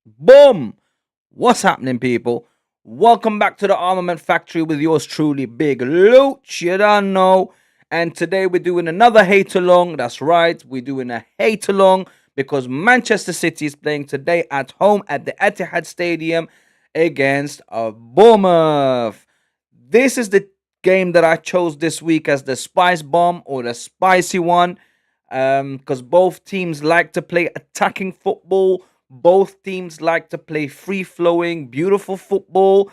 Boom! What's happening, people? Welcome back to the Armament Factory with yours truly, Big Loot. You don't know. And today we're doing another hate along. That's right, we're doing a hate along because Manchester City is playing today at home at the Etihad Stadium against Bournemouth. This is the game that I chose this week as the spice bomb or the spicy one because both teams like to play attacking football. Both teams like to play free flowing, beautiful football.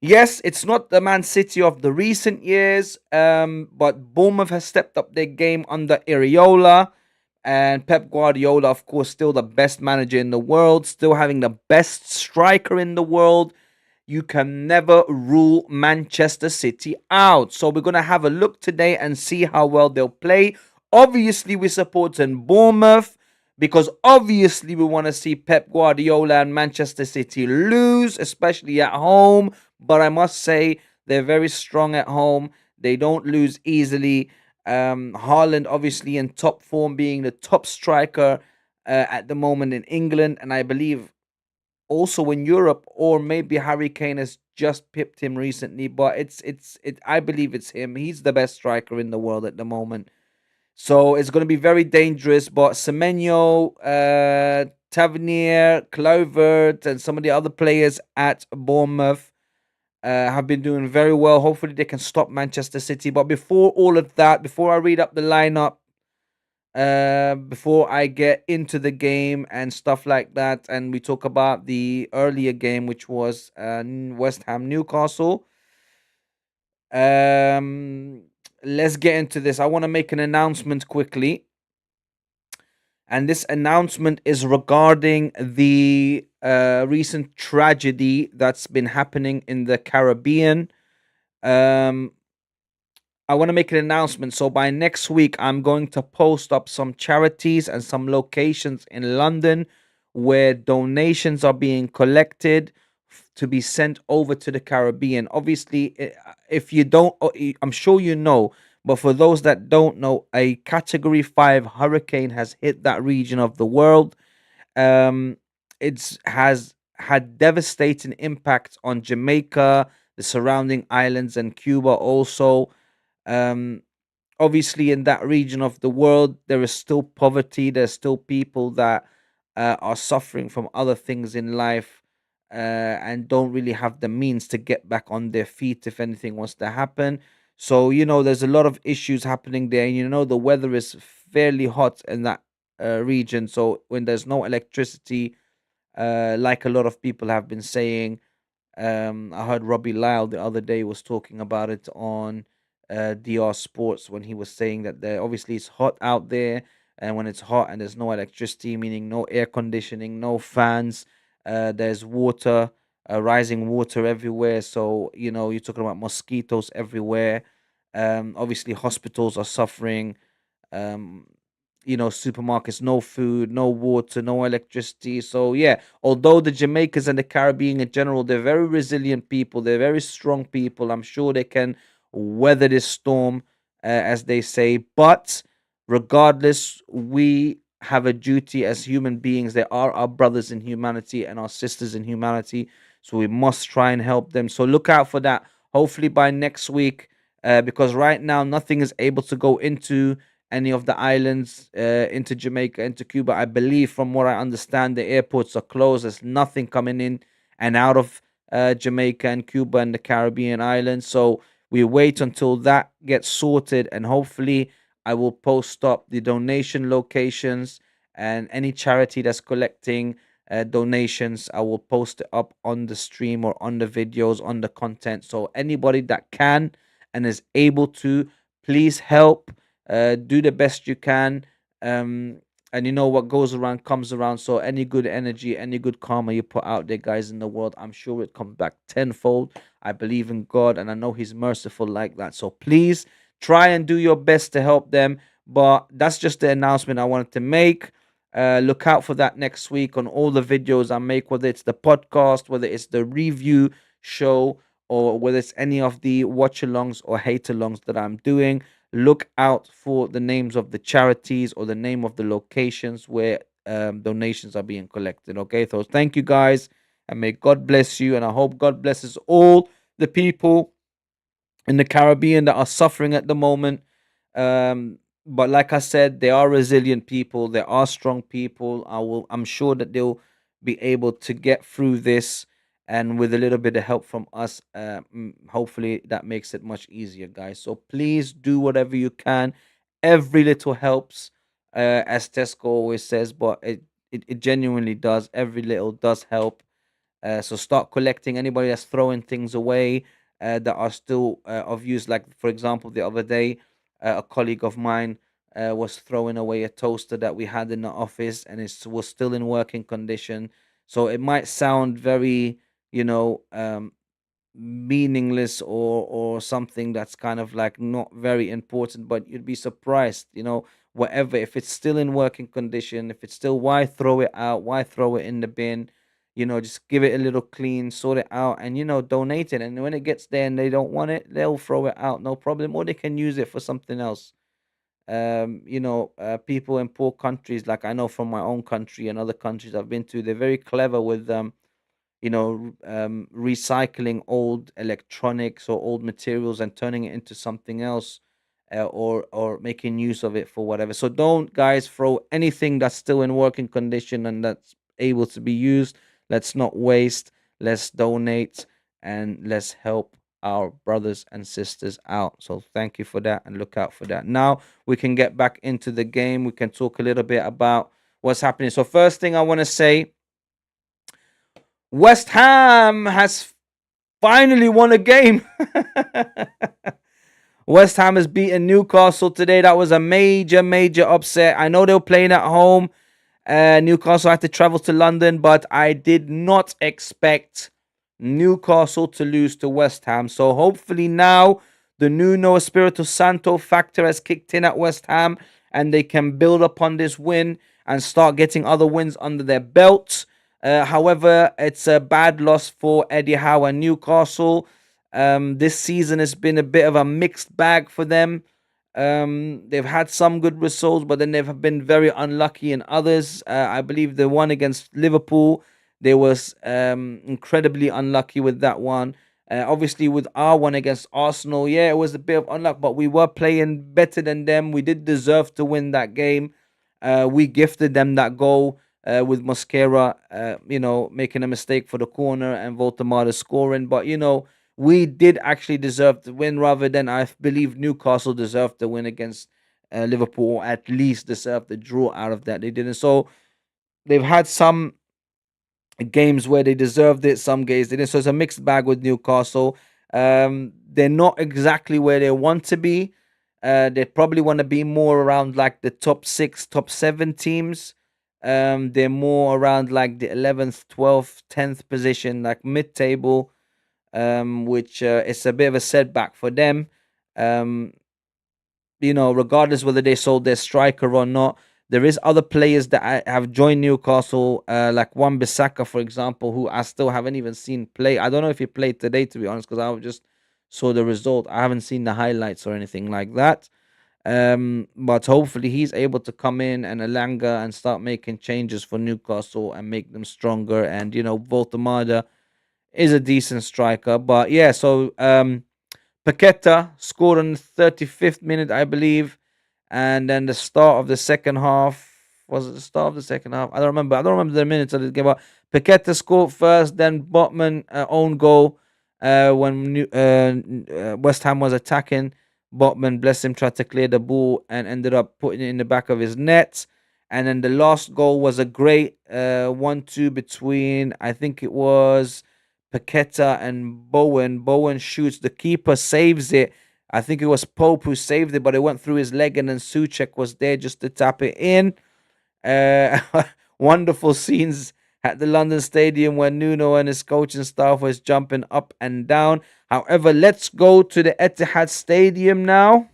Yes, it's not the Man City of the recent years, but Bournemouth has stepped up their game under Areola. And Pep Guardiola, of course, still the best manager in the world, still having the best striker in the world. You can never rule Manchester City out. So we're going to have a look today and see how well they'll play. Obviously, we're supporting Bournemouth because obviously we want to see Pep Guardiola and Manchester City lose, especially at home. But I must say, they're very strong at home. They don't lose easily. Haaland, obviously, in top form, being the top striker at the moment in England. And I believe also in Europe, or maybe Harry Kane has just pipped him recently, but it. I believe it's him. He's the best striker in the world at the moment. So it's going to be very dangerous. But Semenyo, Tavernier, Clovert, and some of the other players at Bournemouth have been doing very well. Hopefully, they can stop Manchester City. But before all of that, before I read up the lineup, before I get into the game and stuff like that, and we talk about the earlier game, which was West Ham Newcastle. Um, let's get into this. I want to make an announcement quickly, and this announcement is regarding the recent tragedy that's been happening in the Caribbean. Um, I want to make an announcement. So by next week, I'm going to post up some charities and some locations in London where donations are being collected to be sent over to the Caribbean. Obviously, if you don't, I'm sure you know, but for those that don't know, a Category 5 hurricane has hit that region of the world. Um, it's has had devastating impact on Jamaica, the surrounding islands, and Cuba also. um, Obviously, in that region of the world, there is still poverty. There's still people that are suffering from other things in life and don't really have the means to get back on their feet if anything was to happen. So, there's a lot of issues happening there. And, the weather is fairly hot in that region. So, when there's no electricity, like a lot of people have been saying, I heard Robbie Lyle the other day was talking about it on DR Sports when he was saying that there obviously it's hot out there, and when it's hot and there's no electricity, meaning no air conditioning, no fans, there's water, rising water everywhere. So you're talking about mosquitoes everywhere. Obviously, hospitals are suffering. Um, supermarkets, no food, no water, no electricity. So yeah, although the Jamaicans and the Caribbean in general, they're very resilient people, they're very strong people. I'm sure they can weather this storm, as they say. But regardless, we have a duty as human beings. They are our brothers in humanity and our sisters in humanity. So we must try and help them. So look out for that. Hopefully by next week, because right now nothing is able to go into any of the islands, into Jamaica, into Cuba. I believe, from what I understand, the airports are closed. There's nothing coming in and out of Jamaica and Cuba and the Caribbean islands. So we wait until that gets sorted, and hopefully, I will post up the donation locations and any charity that's collecting donations. I will post it up on the stream or on the videos, on the content. So anybody that can and is able to, please help. Do the best you can. And what goes around comes around. So any good energy, any good karma you put out there, guys, in the world, I'm sure it comes back tenfold. I believe in God, and I know He's merciful like that. So please try and do your best to help them. But that's just the announcement I wanted to make. Look out for that next week on all the videos I make, whether it's the podcast, whether it's the review show, or whether it's any of the watch alongs or hate alongs that I'm doing. Look out for the names of the charities or the name of the locations where donations are being collected. Okay, so thank you guys, and may God bless you, and I hope God blesses all the people in the Caribbean that are suffering at the moment. But like I said, they are resilient people. They are strong people. I'm sure that they'll be able to get through this, and with a little bit of help from us, hopefully that makes it much easier, guys. So please do whatever you can. Every little helps, as Tesco always says, but it genuinely does. Every little does help. So start collecting anybody that's throwing things away that are still of use. Like for example, the other day, a colleague of mine was throwing away a toaster that we had in the office, and it was still in working condition. So it might sound very, you know, meaningless or something that's kind of like not very important, but you'd be surprised, whatever, if it's still in working condition, if it's still, why throw it out, why throw it in the bin? Just give it a little clean, sort it out, and donate it. And when it gets there and they don't want it, they'll throw it out, no problem, or they can use it for something else. People in poor countries, like I know from my own country and other countries I've been to, they're very clever with recycling old electronics or old materials and turning it into something else, or making use of it for whatever. So don't, guys, throw anything that's still in working condition and that's able to be used. Let's not waste. Let's donate, and let's help our brothers and sisters out. So thank you for that, and look out for that. Now we can get back into the game. We can talk a little bit about what's happening. So first thing I want to say, West Ham has finally won a game. West Ham has beaten Newcastle today. That was a major, major upset. I know they were playing at home. Newcastle had to travel to London, but I did not expect Newcastle to lose to West Ham. So hopefully now the Nuno Espirito Santo factor has kicked in at West Ham, and they can build upon this win and start getting other wins under their belts. However, it's a bad loss for Eddie Howe and Newcastle. This season has been a bit of a mixed bag for them. They've had some good results, but then they've been very unlucky in others. I believe the one against Liverpool, they was incredibly unlucky with that one. Obviously, with our one against Arsenal, yeah, it was a bit of unluck, but we were playing better than them. We did deserve to win that game. We gifted them that goal with Mosquera, making a mistake for the corner and Voltemada scoring. But, we did actually deserve to win, rather than I believe Newcastle deserved to win against Liverpool, or at least deserved the draw out of that. They didn't. So they've had some games where they deserved it, some games they didn't. So it's a mixed bag with Newcastle. They're not exactly where they want to be. They probably want to be more around like the top six, top seven teams. They're more around like the 11th, 12th, 10th position, like mid table, which is a bit of a setback for them. Um, regardless whether they sold their striker or not, there is other players that have joined Newcastle, like Wan Bissaka, for example, who I still haven't even seen play. I don't know if he played today, to be honest, because I just saw the result. I haven't seen the highlights or anything like that. But hopefully he's able to come in, and Alanga, and start making changes for Newcastle and make them stronger. And Voltemada is a decent striker. But yeah, so Paqueta scored on the 35th minute, I believe, and then the start of the second half, was it the start of the second half? I don't remember. I don't remember the minutes of the game. But Paqueta scored first, then Botman own goal when West Ham was attacking. Botman, bless him, tried to clear the ball and ended up putting it in the back of his net. And then the last goal was a great 1-2 between, I think it was Paqueta and Bowen. Bowen shoots, the keeper saves it. I think it was Pope who saved it, but it went through his leg, and then Suchek was there just to tap it in. Uh, Wonderful scenes at the London Stadium where Nuno and his coaching staff was jumping up and down. However, let's go to the Etihad Stadium now.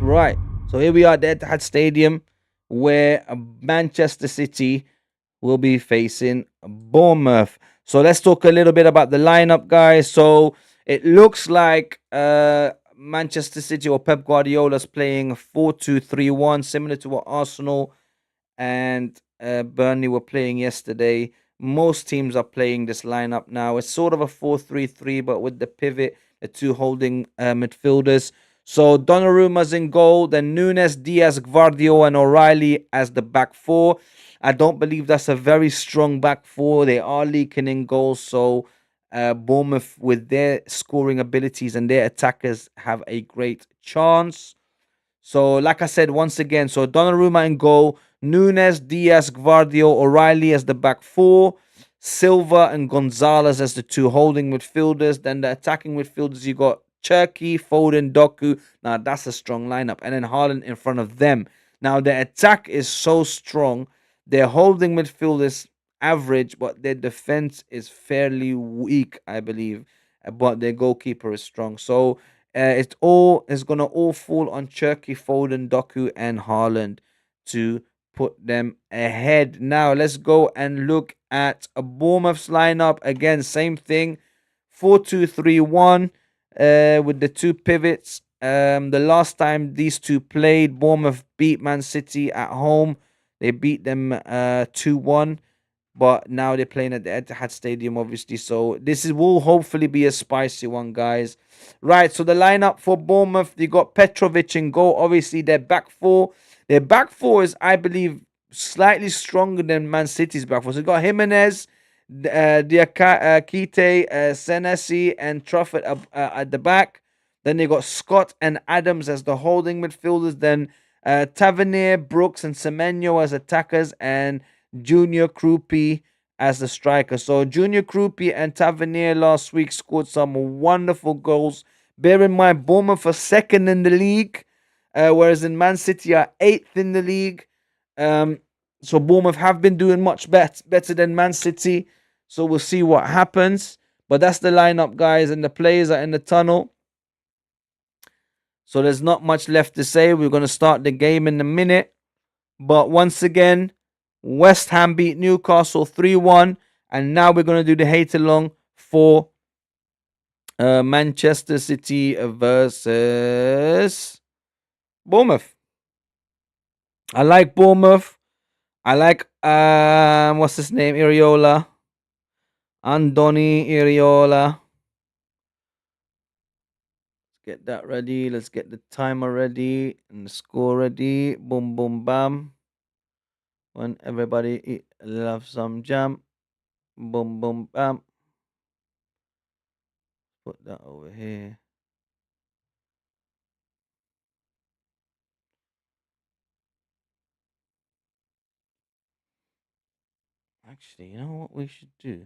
Right. So here we are at the Etihad Stadium. where Manchester City will be facing Bournemouth. So let's talk a little bit about the lineup, guys. So it looks like Manchester City or Pep Guardiola's playing 4-2-3-1, similar to what Arsenal and Burnley were playing yesterday. Most teams are playing this lineup now. It's sort of a 4-3-3, but with the pivot, the two holding midfielders. So Donnarumma's in goal, then Nunes, Diaz, Gvardio, and O'Reilly as the back four. I don't believe that's a very strong back four. They are leaking in goals, so Bournemouth, with their scoring abilities and their attackers, have a great chance. So, like I said, once again, so Donnarumma in goal, Nunes, Diaz, Gvardio, O'Reilly as the back four, Silva and Gonzalez as the two holding midfielders. Then the attacking midfielders, you got Cherky, Foden, Doku. Now, that's a strong lineup. And then Haaland in front of them. Now, their attack is so strong. Their holding midfielders average, but their defense is fairly weak, I believe. But their goalkeeper is strong. So, it's gonna all fall on Cherky, Foden, Doku, and Haaland to put them ahead. Now let's go and look at a Bournemouth's lineup again. Same thing, 4-2-3-1 with the two pivots. The last time these two played, Bournemouth beat Man City at home. They beat them 2-1. But now they're playing at the Etihad Stadium, obviously. So this will hopefully be a spicy one, guys. Right, so the lineup for Bournemouth, they got Petrovic in goal. Obviously, their back four. Their back four is, I believe, slightly stronger than Man City's back four. So they got Jimenez, Diakite, Senesi, and Truffert at the back. Then they got Scott and Adams as the holding midfielders. Then Tavernier, Brooks, and Semenyo as attackers. And Junior Krupi as the striker. So Junior Krupi and Tavernier last week scored some wonderful goals. Bear in mind, Bournemouth are second in the league, whereas in Man City are eighth in the league. So Bournemouth have been doing much better than Man City. So we'll see what happens. But that's the lineup, guys, and the players are in the tunnel. So there's not much left to say. We're going to start the game in a minute. But once again, West Ham beat Newcastle 3-1. And now we're going to do the hate along for Manchester City versus Bournemouth. I like Bournemouth. I like what's his name? Iriola. Andoni Iriola. Let's get that ready. Let's get the timer ready and the score ready. Boom, boom, bam. When everybody loves some jam. Boom, boom, bam. Put that over here. Actually, you know what we should do?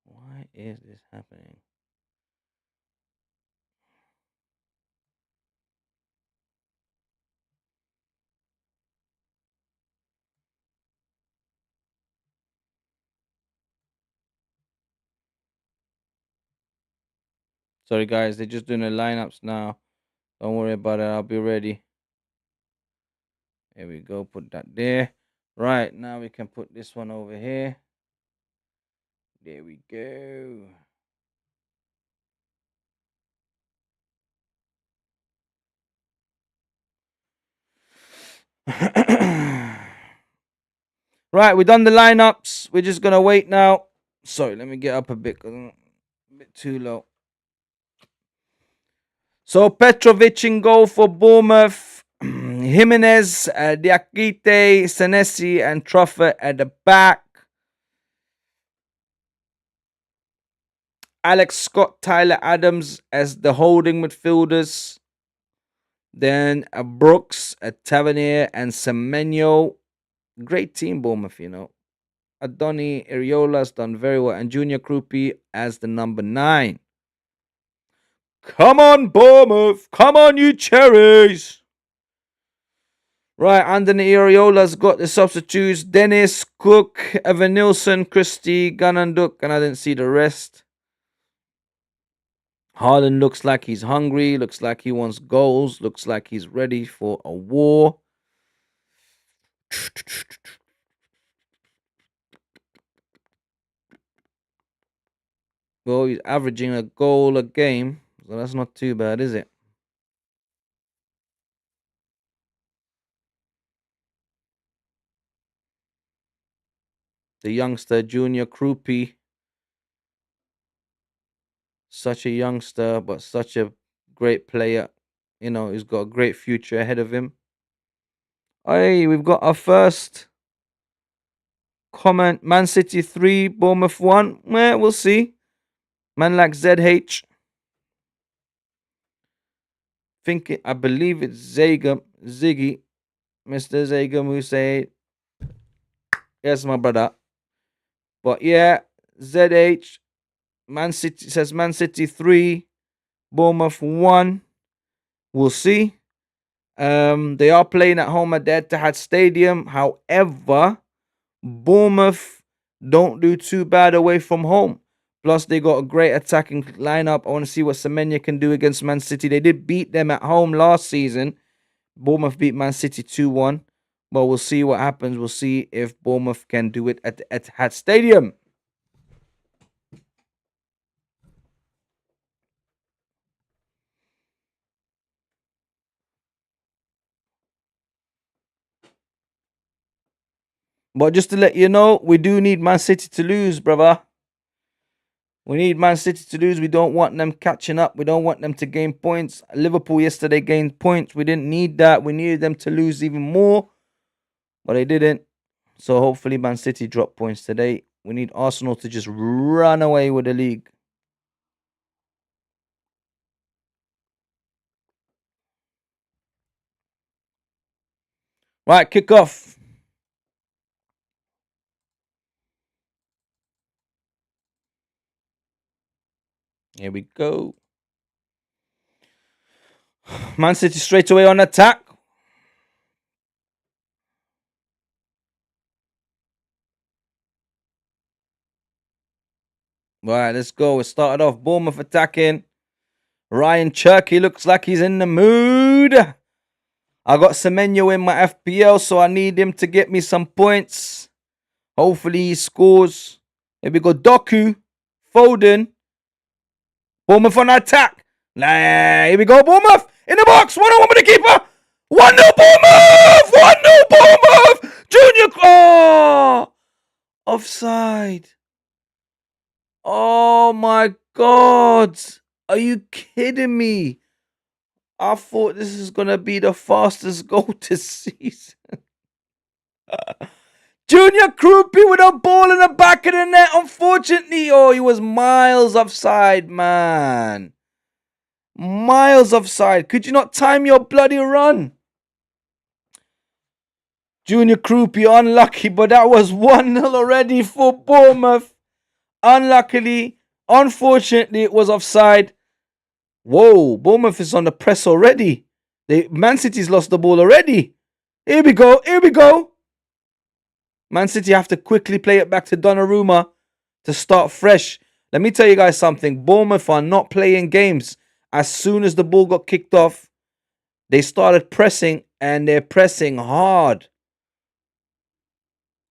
Why is this happening? Sorry, guys. They're just doing the lineups now. Don't worry about it. I'll be ready. Here we go. Put that there. Right. Now we can put this one over here. There we go. Right. We've done the lineups. We're just going to wait now. Sorry. Let me get up a bit. 'Cause I'm a bit too low. So Petrovic in goal for Bournemouth. Jimenez, Diakite, Senesi, and Truffert at the back. Alex Scott, Tyler Adams as the holding midfielders. Then Brooks, Tavernier, and Semenyo. Great team, Bournemouth, you know. Adoni Iriola's done very well. And Junior Krupi as the number 9. Come on, Bournemouth. Come on, you cherries. Right, Anthony Ariola's got the substitutes. Dennis, Cook, Evan Nilsson, Christie, Gananduk, and I didn't see the rest. Haaland looks like he's hungry. Looks like he wants goals. Looks like he's ready for a war. Well, he's averaging a goal a game. So that's not too bad, is it? The youngster, Junior Krupi. Such a youngster, but such a great player. You know, he's got a great future ahead of him. Hey, we've got our first comment. Man City 3, Bournemouth 1. We'll see. Man like ZH. I believe it's Ziggy, Mr. Zagam, who said, yes, my brother. But yeah, ZH, Man City says Man City 3, Bournemouth 1. We'll see. They are playing at home at the Etihad Stadium. However, Bournemouth don't do too bad away from home. Plus, they got a great attacking lineup. I want to see what Semenya can do against Man City. They did beat them at home last season. Bournemouth beat Man City 2-1. But we'll see what happens. We'll see if Bournemouth can do it at the Etihad Stadium. But just to let you know, we do need Man City to lose, brother. We need Man City to lose. We don't want them catching up. We don't want them to gain points. Liverpool yesterday gained points. We didn't need that. We needed them to lose even more. But they didn't. So hopefully Man City drop points today. We need Arsenal to just run away with the league. Right, kick off. Here we go. Man City straight away on attack. Right, let's go. We started off Bournemouth attacking. Ryan Cherky looks like he's in the mood. I got Semenyo in my FPL, so I need him to get me some points. Hopefully he scores. Here we go. Doku. Foden. Bournemouth on attack. Here we go. Bournemouth in the box. 1-1 with the keeper. 1-0 Bournemouth. 1-0 Bournemouth. Junior. Oh. Offside. Oh my God. Are you kidding me? I thought this is going to be the fastest goal this season. Junior Krupi with a ball in the back of the net. Unfortunately, he was miles offside, man. Miles offside. Could you not time your bloody run? Junior Krupi, unlucky, but that was 1-0 already for Bournemouth. Unluckily, unfortunately, it was offside. Whoa, Bournemouth is on the press already. Man City's lost the ball already. Here we go. Here we go. Man City have to quickly play it back to Donnarumma to start fresh. Let me tell you guys something. Bournemouth are not playing games. As soon as the ball got kicked off, they started pressing, and they're pressing hard.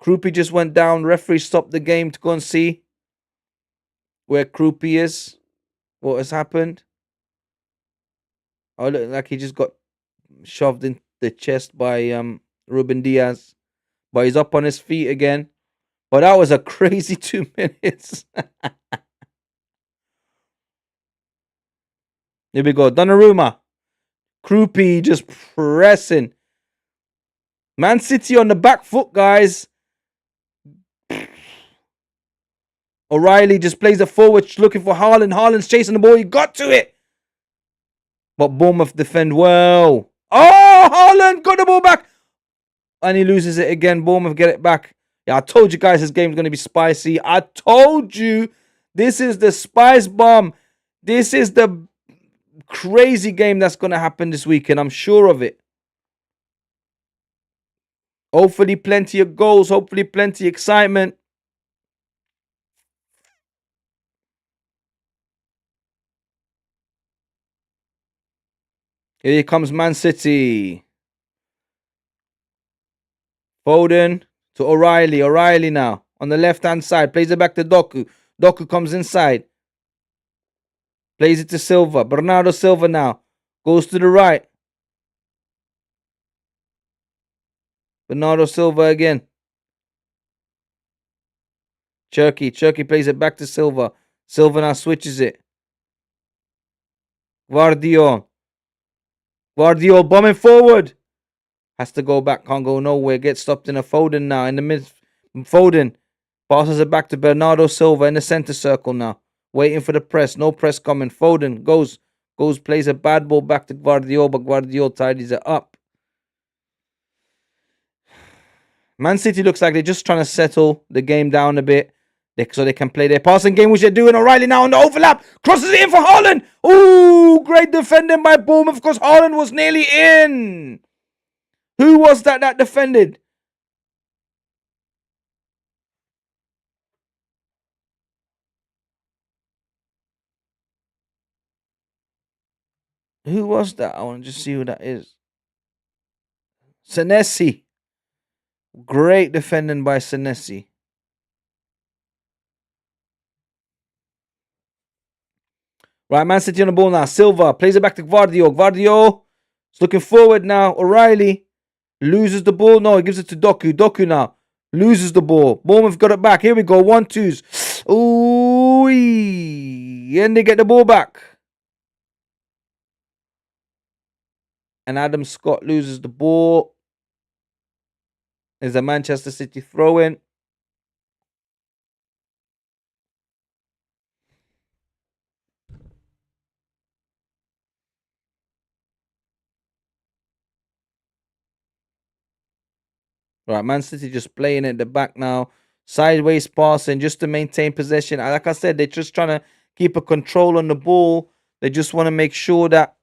Krupi just went down. Referee stopped the game to go and see where Krupi is. What has happened? Oh, look like he just got shoved in the chest by Ruben Diaz. But he's up on his feet again. But that was a crazy 2 minutes. Here we go. Donnarumma. Krupi just pressing. Man City on the back foot, guys. O'Reilly just plays it forward, looking for Haaland. Haaland's chasing the ball. He got to it. But Bournemouth defend well. Oh, Haaland got the ball back. And he loses it again. Bournemouth get it back. Yeah, I told you guys this game's going to be spicy. I told you this is the spice bomb. This is the crazy game that's going to happen this weekend. I'm sure of it. Hopefully, plenty of goals. Hopefully, plenty of excitement. Here comes Man City. Foden to O'Reilly. O'Reilly now on the left-hand side. Plays it back to Doku. Doku comes inside. Plays it to Silva. Bernardo Silva now. Goes to the right. Bernardo Silva again. Cherky plays it back to Silva. Silva now switches it. Guardiol bombing forward. Has to go back, can't go nowhere. Gets stopped in a Foden now. In the mid, Foden passes it back to Bernardo Silva in the center circle now. Waiting for the press. No press coming. Foden goes, plays a bad ball back to Guardiol, but Guardiol tidies it up. Man City looks like they're just trying to settle the game down a bit so they can play their passing game, which they're doing. O'Reilly now on the overlap. Crosses it in for Haaland. Ooh, great defending by Bournemouth because Haaland was nearly in. Who was that defended? Who was that? I want to just see who that is. Senesi. Great defending by Senesi. Right, Man City on the ball now. Silva plays it back to Gvardiol. Gvardiol is looking forward now. O'Reilly loses the ball. No, he gives it to Doku. Doku now loses the ball. Bournemouth got it back. Here we go. 1-2s. Ooh, and they get the ball back. And Adam Scott loses the ball. There's a Manchester City throw-in. Right, Man City just playing at the back now. Sideways passing just to maintain possession. Like I said, they're just trying to keep a control on the ball. They just want to make sure that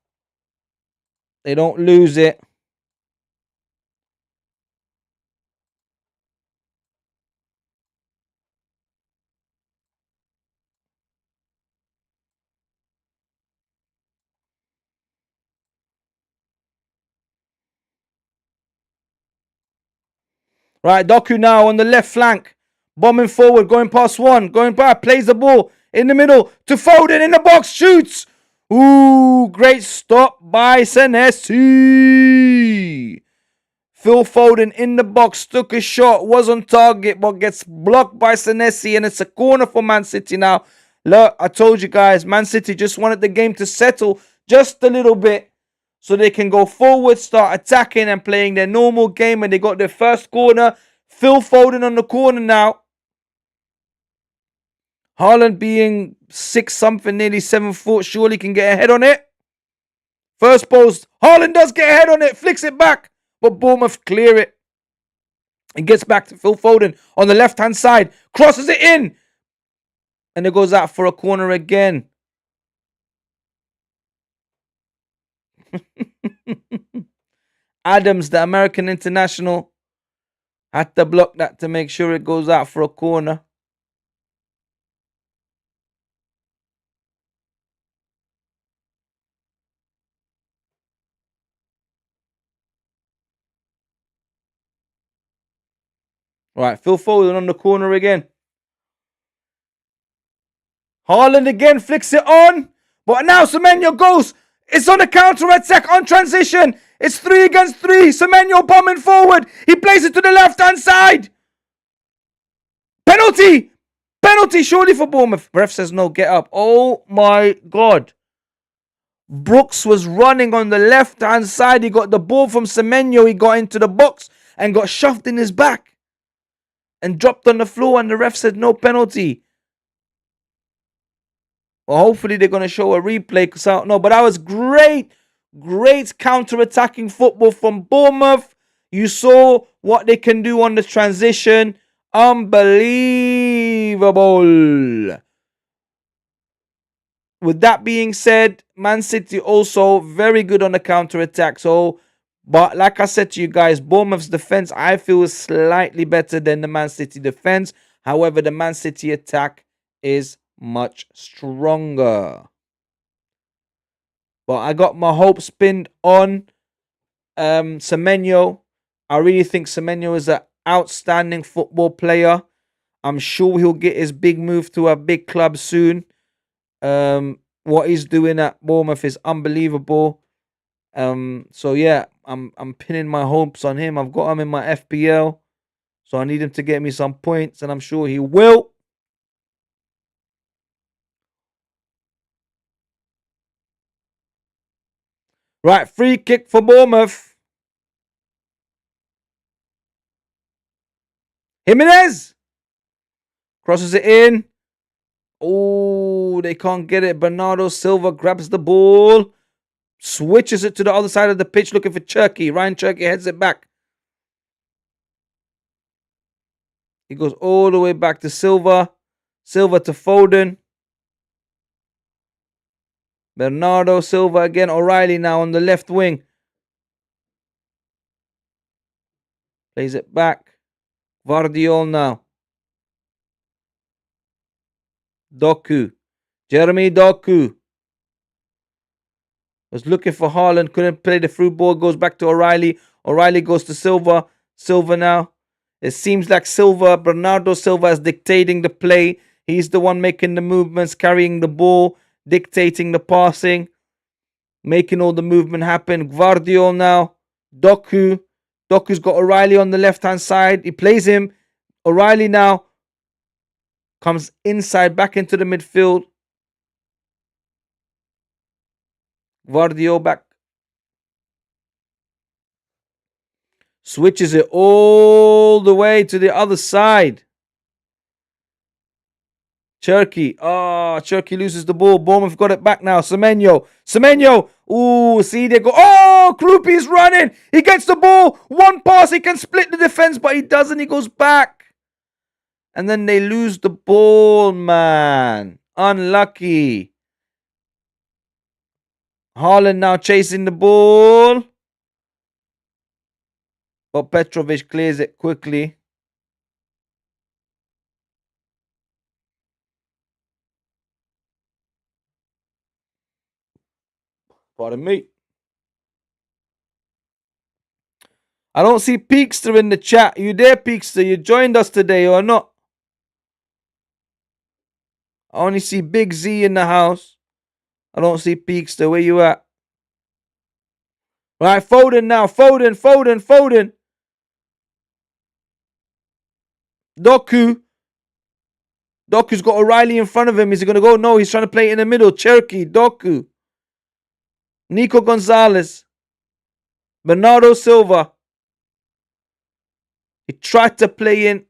they don't lose it. Right, Doku now on the left flank. Bombing forward, going past one. Going back, plays the ball in the middle to Foden in the box, shoots. Ooh, great stop by Senesi. Phil Foden in the box, took a shot, was on target, but gets blocked by Senesi, and it's a corner for Man City now. Look, I told you guys, Man City just wanted the game to settle just a little bit so they can go forward, start attacking and playing their normal game, and they got their first corner. Phil Foden on the corner now. Haaland being 6-something, nearly 7 foot, surely can get a head on it. First post, Haaland does get a head on it, flicks it back, but Bournemouth clear it. And gets back to Phil Foden on the left-hand side, crosses it in, and it goes out for a corner again. Adams, the American international, had to block that to make sure it goes out for a corner. Right, Phil Foden on the corner again. Haaland again flicks it on. But now Semenyo goes. It's on a counter-attack on transition. It's 3 against 3. Semenyo bombing forward. He plays it to the left-hand side. Penalty. Penalty surely for Bournemouth. Ref says no, get up. Oh my God. Brooks was running on the left-hand side. He got the ball from Semenyo. He got into the box and got shoved in his back and dropped on the floor, and the ref said no penalty. Well, hopefully they're going to show a replay. But that was great counter-attacking football from Bournemouth. You saw what they can do on the transition. Unbelievable. with that being said, Man City also very good on the counter attack. So, but like I said to you guys, Bournemouth's defense I feel is slightly better than the Man City defense. However, the Man City attack is much stronger. But I got my hopes pinned on Semenyo. I really think Semenyo is an outstanding football player. I'm sure he'll get his big move to a big club soon. What he's doing at Bournemouth is unbelievable. So yeah, I'm pinning my hopes on him. I've got him in my FPL, so I need him to get me some points, and I'm sure he will. Right, free kick for Bournemouth. Jimenez crosses it in. Oh, they can't get it. Bernardo Silva grabs the ball, switches it to the other side of the pitch, looking for Cherky. Ryan Cherky heads it back. He goes all the way back to Silva. Silva to Foden. Bernardo Silva again. O'Reilly now on the left wing. Plays it back. Vardiol now. Doku. Jeremy Doku. Was looking for Haaland. Couldn't play the through ball. Goes back to O'Reilly. O'Reilly goes to Silva. Silva now. It seems like Bernardo Silva is dictating the play. He's the one making the movements, carrying the ball, dictating the passing, making all the movement happen. Gvardiol now. Doku. Doku's got O'Reilly on the left-hand side. He plays him. O'Reilly now comes inside, back into the midfield. Gvardiol back. Switches it all the way to the other side. Cherky. Cherky loses the ball. Bournemouth got it back now. Semenyo. Ooh, see, they go. Oh, Krupi's running. He gets the ball. One pass. He can split the defense, but he doesn't. He goes back. And then they lose the ball, man. Unlucky. Haaland now chasing the ball. But Petrovic clears it quickly. Pardon me. I don't see Peakster in the chat. You there, Peakster? You joined us today or not? I only see Big Z in the house. I don't see Peakster. Where you at? Right, Foden now. Foden. Doku. Doku's got O'Reilly in front of him. Is he going to go? No, he's trying to play it in the middle. Cherky, Doku. Nico Gonzalez. Bernardo Silva. He tried to play in.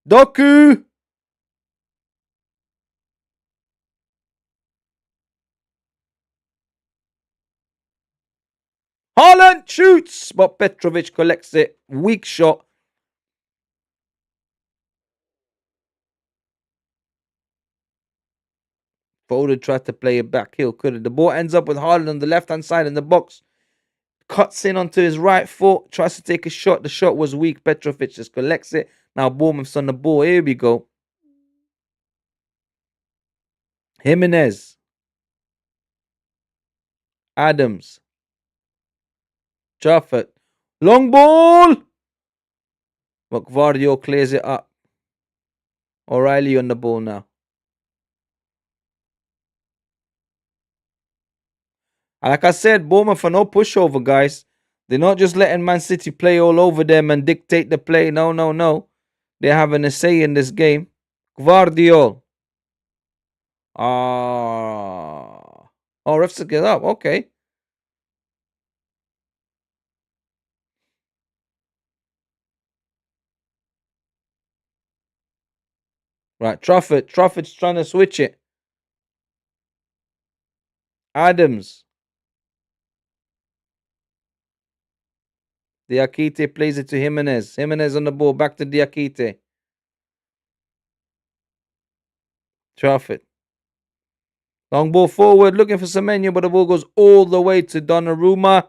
Doku. Haaland shoots, but Petrovic collects it. Weak shot. Foden tried to play it back heel, couldn't. The ball ends up with Haaland on the left-hand side in the box. Cuts in onto his right foot, tries to take a shot. The shot was weak. Petrovic just collects it. Now Bournemouth's on the ball. Here we go. Jimenez. Adams. Trafford. Long ball. But Gvardiol clears it up. O'Reilly on the ball now. Like I said, Bournemouth are no pushover, guys. They're not just letting Man City play all over them and dictate the play. No. They're having a say in this game. Gvardiol. Oh, refs took it up. Okay. Right, Trafford. Trafford's trying to switch it. Adams. Diakite plays it to Jimenez. Jimenez on the ball. Back to Diakite. Trafford. Long ball forward. Looking for Semenyo, but the ball goes all the way to Donnarumma.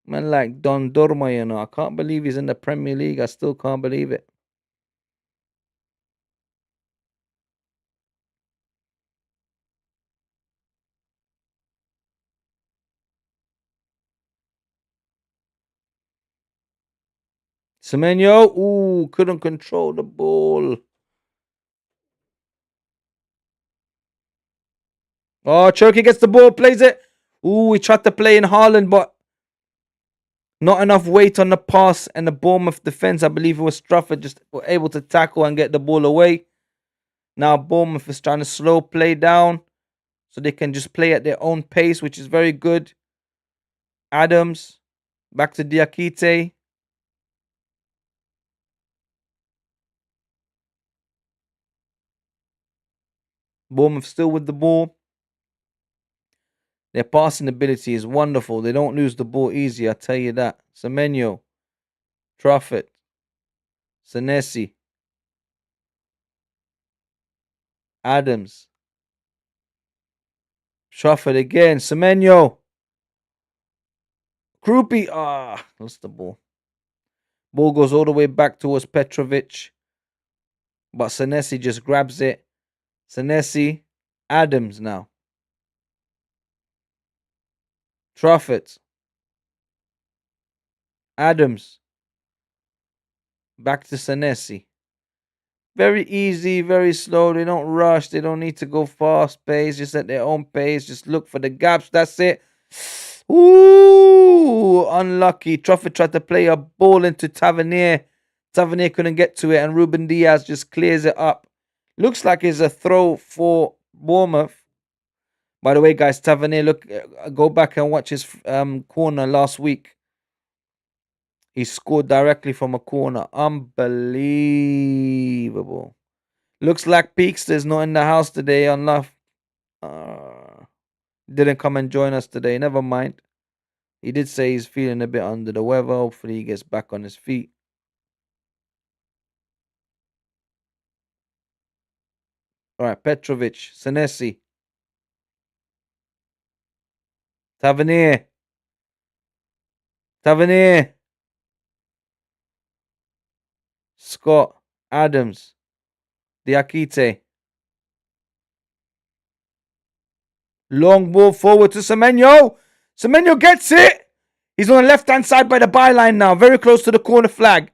Man like Don Dorma, you know. I can't believe he's in the Premier League. I still can't believe it. Semenyo. Ooh, couldn't control the ball. Oh, Cherky gets the ball, plays it. Ooh, he tried to play in Haaland, but not enough weight on the pass. And the Bournemouth defense, I believe it was Trafford, just were able to tackle and get the ball away. Now Bournemouth is trying to slow play down so they can just play at their own pace, which is very good. Adams, back to Diakite. Bournemouth still with the ball. Their passing ability is wonderful. They don't lose the ball easy, I tell you that. Semenyo, Trafford, Senesi, Adams, Trafford again, Semenyo, Krupi. Lost the ball. Ball goes all the way back towards Petrovic, but Senesi just grabs it. Senesi, Adams now. Trafford, Adams, back to Senesi. Very easy, very slow. They don't rush. They don't need to go fast pace. Just at their own pace. Just look for the gaps. That's it. Ooh, unlucky. Trafford tried to play a ball into Tavernier. Tavernier couldn't get to it, and Ruben Diaz just clears it up. Looks like it's a throw for Bournemouth. By the way, guys, Tavernier, look, go back and watch his corner last week. He scored directly from a corner. Unbelievable. Looks like Peakster's not in the house today on love. Didn't come and join us today. Never mind. He did say he's feeling a bit under the weather. Hopefully he gets back on his feet. All right, Petrovic, Senesi, Tavernier, Scott, Adams, Diakite. Long ball forward to Semenyo. Semenyo gets it. He's on the left-hand side by the byline now, very close to the corner flag.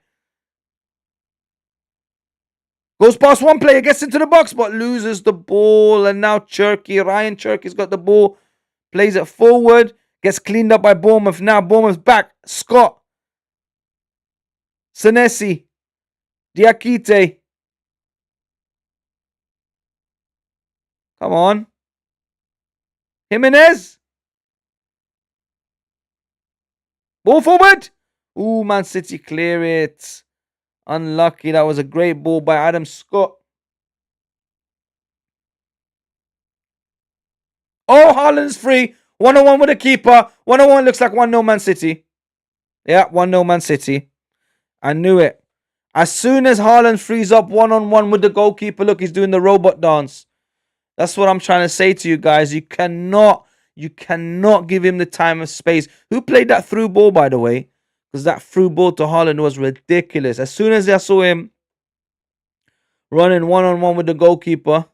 Goes past one player, gets into the box, but loses the ball. And now Ryan Cherky's got the ball, plays it forward, gets cleaned up by Bournemouth. Now Bournemouth's back. Scott, Senesi, Diakite. Come on. Jimenez. Ball forward. Ooh, Man City clear it. Unlucky. That was a great ball by Adam Scott. Oh, Haaland's free. 1-on-1 with the keeper. 1-on-1 looks like 1-0 Man City. Yeah, 1-0 Man City. I knew it. As soon as Haaland frees up 1-on-1 with the goalkeeper, look, he's doing the robot dance. That's what I'm trying to say to you guys. You cannot give him the time and space. Who played that through ball, by the way? Because that through ball to Haaland was ridiculous. As soon as I saw him running 1-on-1 with the goalkeeper,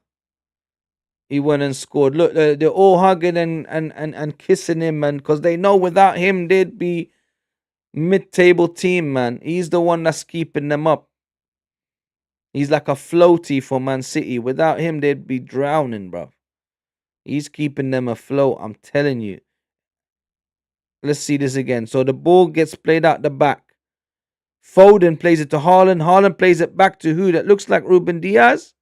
he went and scored. Look, they're all hugging and kissing him, man, because they know without him, they'd be mid-table team, man. He's the one that's keeping them up. He's like a floaty for Man City. Without him, they'd be drowning, bro. He's keeping them afloat, I'm telling you. Let's see this again. So the ball gets played out the back. Foden plays it to Haaland. Haaland plays it back to who? That looks like Ruben Diaz,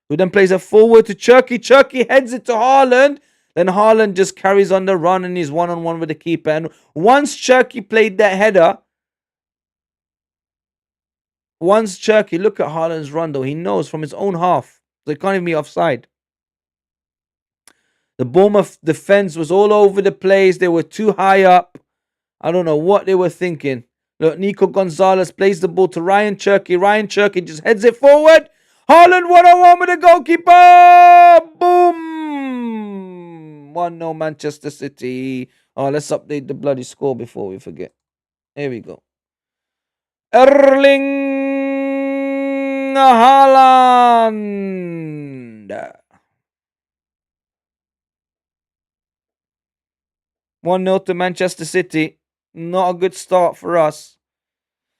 who then plays it forward to Cherky. Cherky heads it to Haaland. Then Haaland just carries on the run and he's 1-on-1 with the keeper. And once Cherky played that header, look at Haaland's run though. He knows from his own half. So he can't even be offside. The Bournemouth defense was all over the place. They were too high up. I don't know what they were thinking. Look, Nico Gonzalez plays the ball to Ryan Cherky. Ryan Cherky just heads it forward. Haaland 1-on-1 with the goalkeeper. Boom! 1-0 Manchester City. Oh, let's update the bloody score before we forget. Here we go. Erling Haaland. 1-0 to Manchester City. Not a good start for us.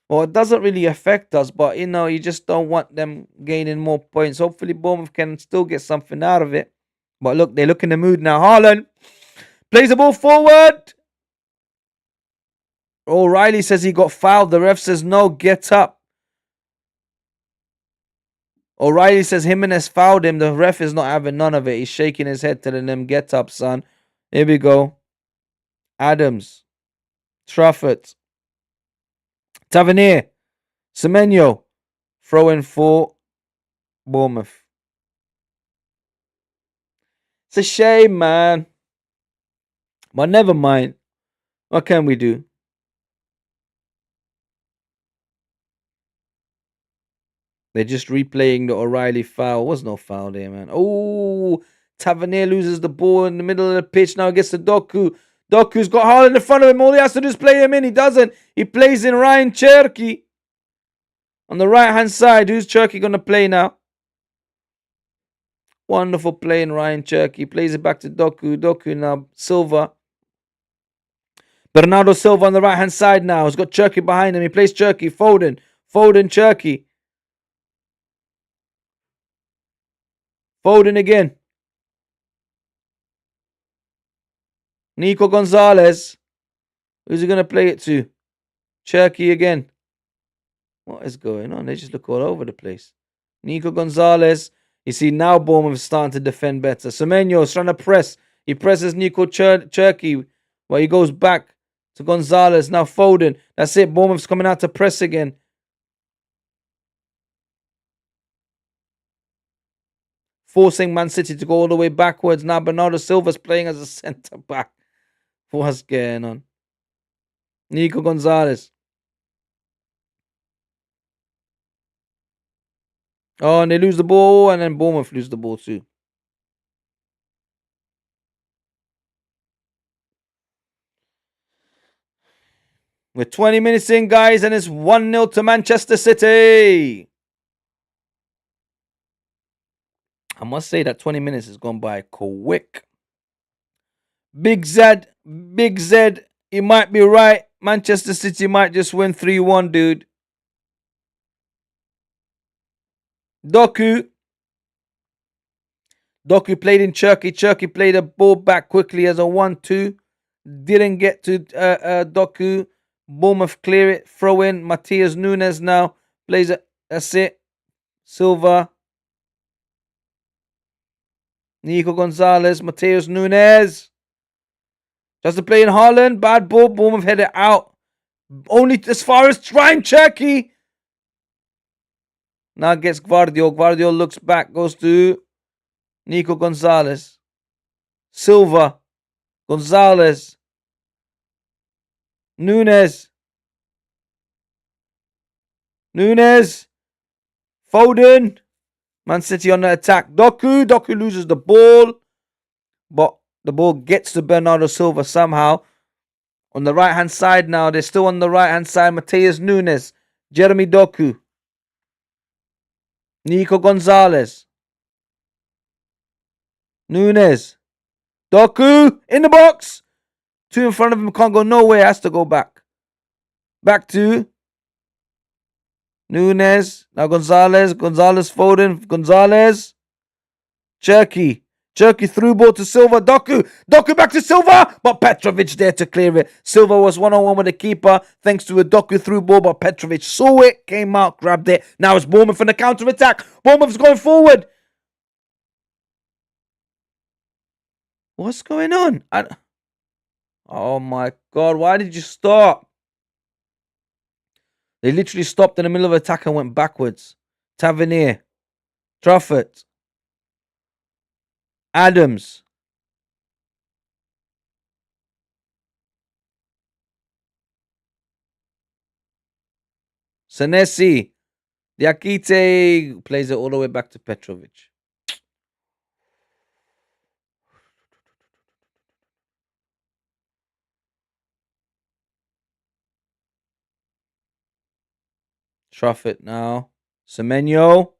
Well, it doesn't really affect us, but you just don't want them gaining more points. Hopefully, Bournemouth can still get something out of it. But look, they look in the mood now. Haaland plays the ball forward. O'Reilly says he got fouled. The ref says no, get up. O'Reilly says Jimenez fouled him. The ref is not having none of it. He's shaking his head, telling him, get up, son. Here we go. Adams. Trafford. Tavernier. Semenyo. Throw in for Bournemouth. It's a shame, man. But never mind. What can we do? They're just replaying the O'Reilly foul. Was no foul there, man. Oh, Tavernier loses the ball in the middle of the pitch. Now gets to Doku. Doku's got Haaland in front of him. All he has to do is play him in. He doesn't. He plays in Ryan Cherky. On the right-hand side, who's Cherky going to play now? Wonderful play in Ryan Cherky. Plays it back to Doku. Doku now. Silva. Bernardo Silva on the right-hand side now. He's got Cherky behind him. He plays Cherky. Foden. Foden, Cherky. Foden again. Nico Gonzalez. Who's he going to play it to? Cherky again. What is going on? They just look all over the place. Nico Gonzalez. You see, now Bournemouth is starting to defend better. Semenyo's trying to press. He presses Nico Cherky. Well, he goes back to Gonzalez. Now Foden. That's it. Bournemouth's coming out to press again. Forcing Man City to go all the way backwards. Now Bernardo Silva's playing as a centre back. What's going on? Nico Gonzalez. Oh, and they lose the ball, and then Bournemouth lose the ball too. We're 20 minutes in, guys, and it's 1-0 to Manchester City. I must say that 20 minutes has gone by quick. Big Z, you might be right. Manchester City might just win 3-1, dude. Doku played in Cherky. Cherky played a ball back quickly as a 1-2. Didn't get to Doku. Bournemouth clear it. Throw in. Matheus Nunes now plays it. That's it. Silva. Nico Gonzalez. Matheus Nunes. Just to play in Haaland. Bad ball. Bournemouth head it out. Only as far as Ryan Cherky. Now gets Gvardiol. Gvardiol looks back. Goes to Nico Gonzalez. Silva. Gonzalez. Nunes. Foden. Man City on the attack. Doku loses the ball. But the ball gets to Bernardo Silva somehow. On the right-hand side now. They're still on the right-hand side. Matheus Nunes. Jeremy Doku. Nico Gonzalez. Nunes. Doku in the box. Two in front of him, can't go nowhere, has to go back. Back to Nunes. Now Gonzalez. Foden. Gonzalez. Cherky through ball to Silva. Doku back to Silva. But Petrovic there to clear it. Silva was 1-on-1 with the keeper. Thanks to a Doku through ball. But Petrovic saw it. Came out. Grabbed it. Now it's Bournemouth in the counter attack. Bournemouth's going forward. What's going on? Oh my God. Why did you stop? They literally stopped in the middle of attack and went backwards. Tavernier. Trafford. Adams. Senesi. Diakite plays it all the way back to Petrovic. Truffett now. Semenyo.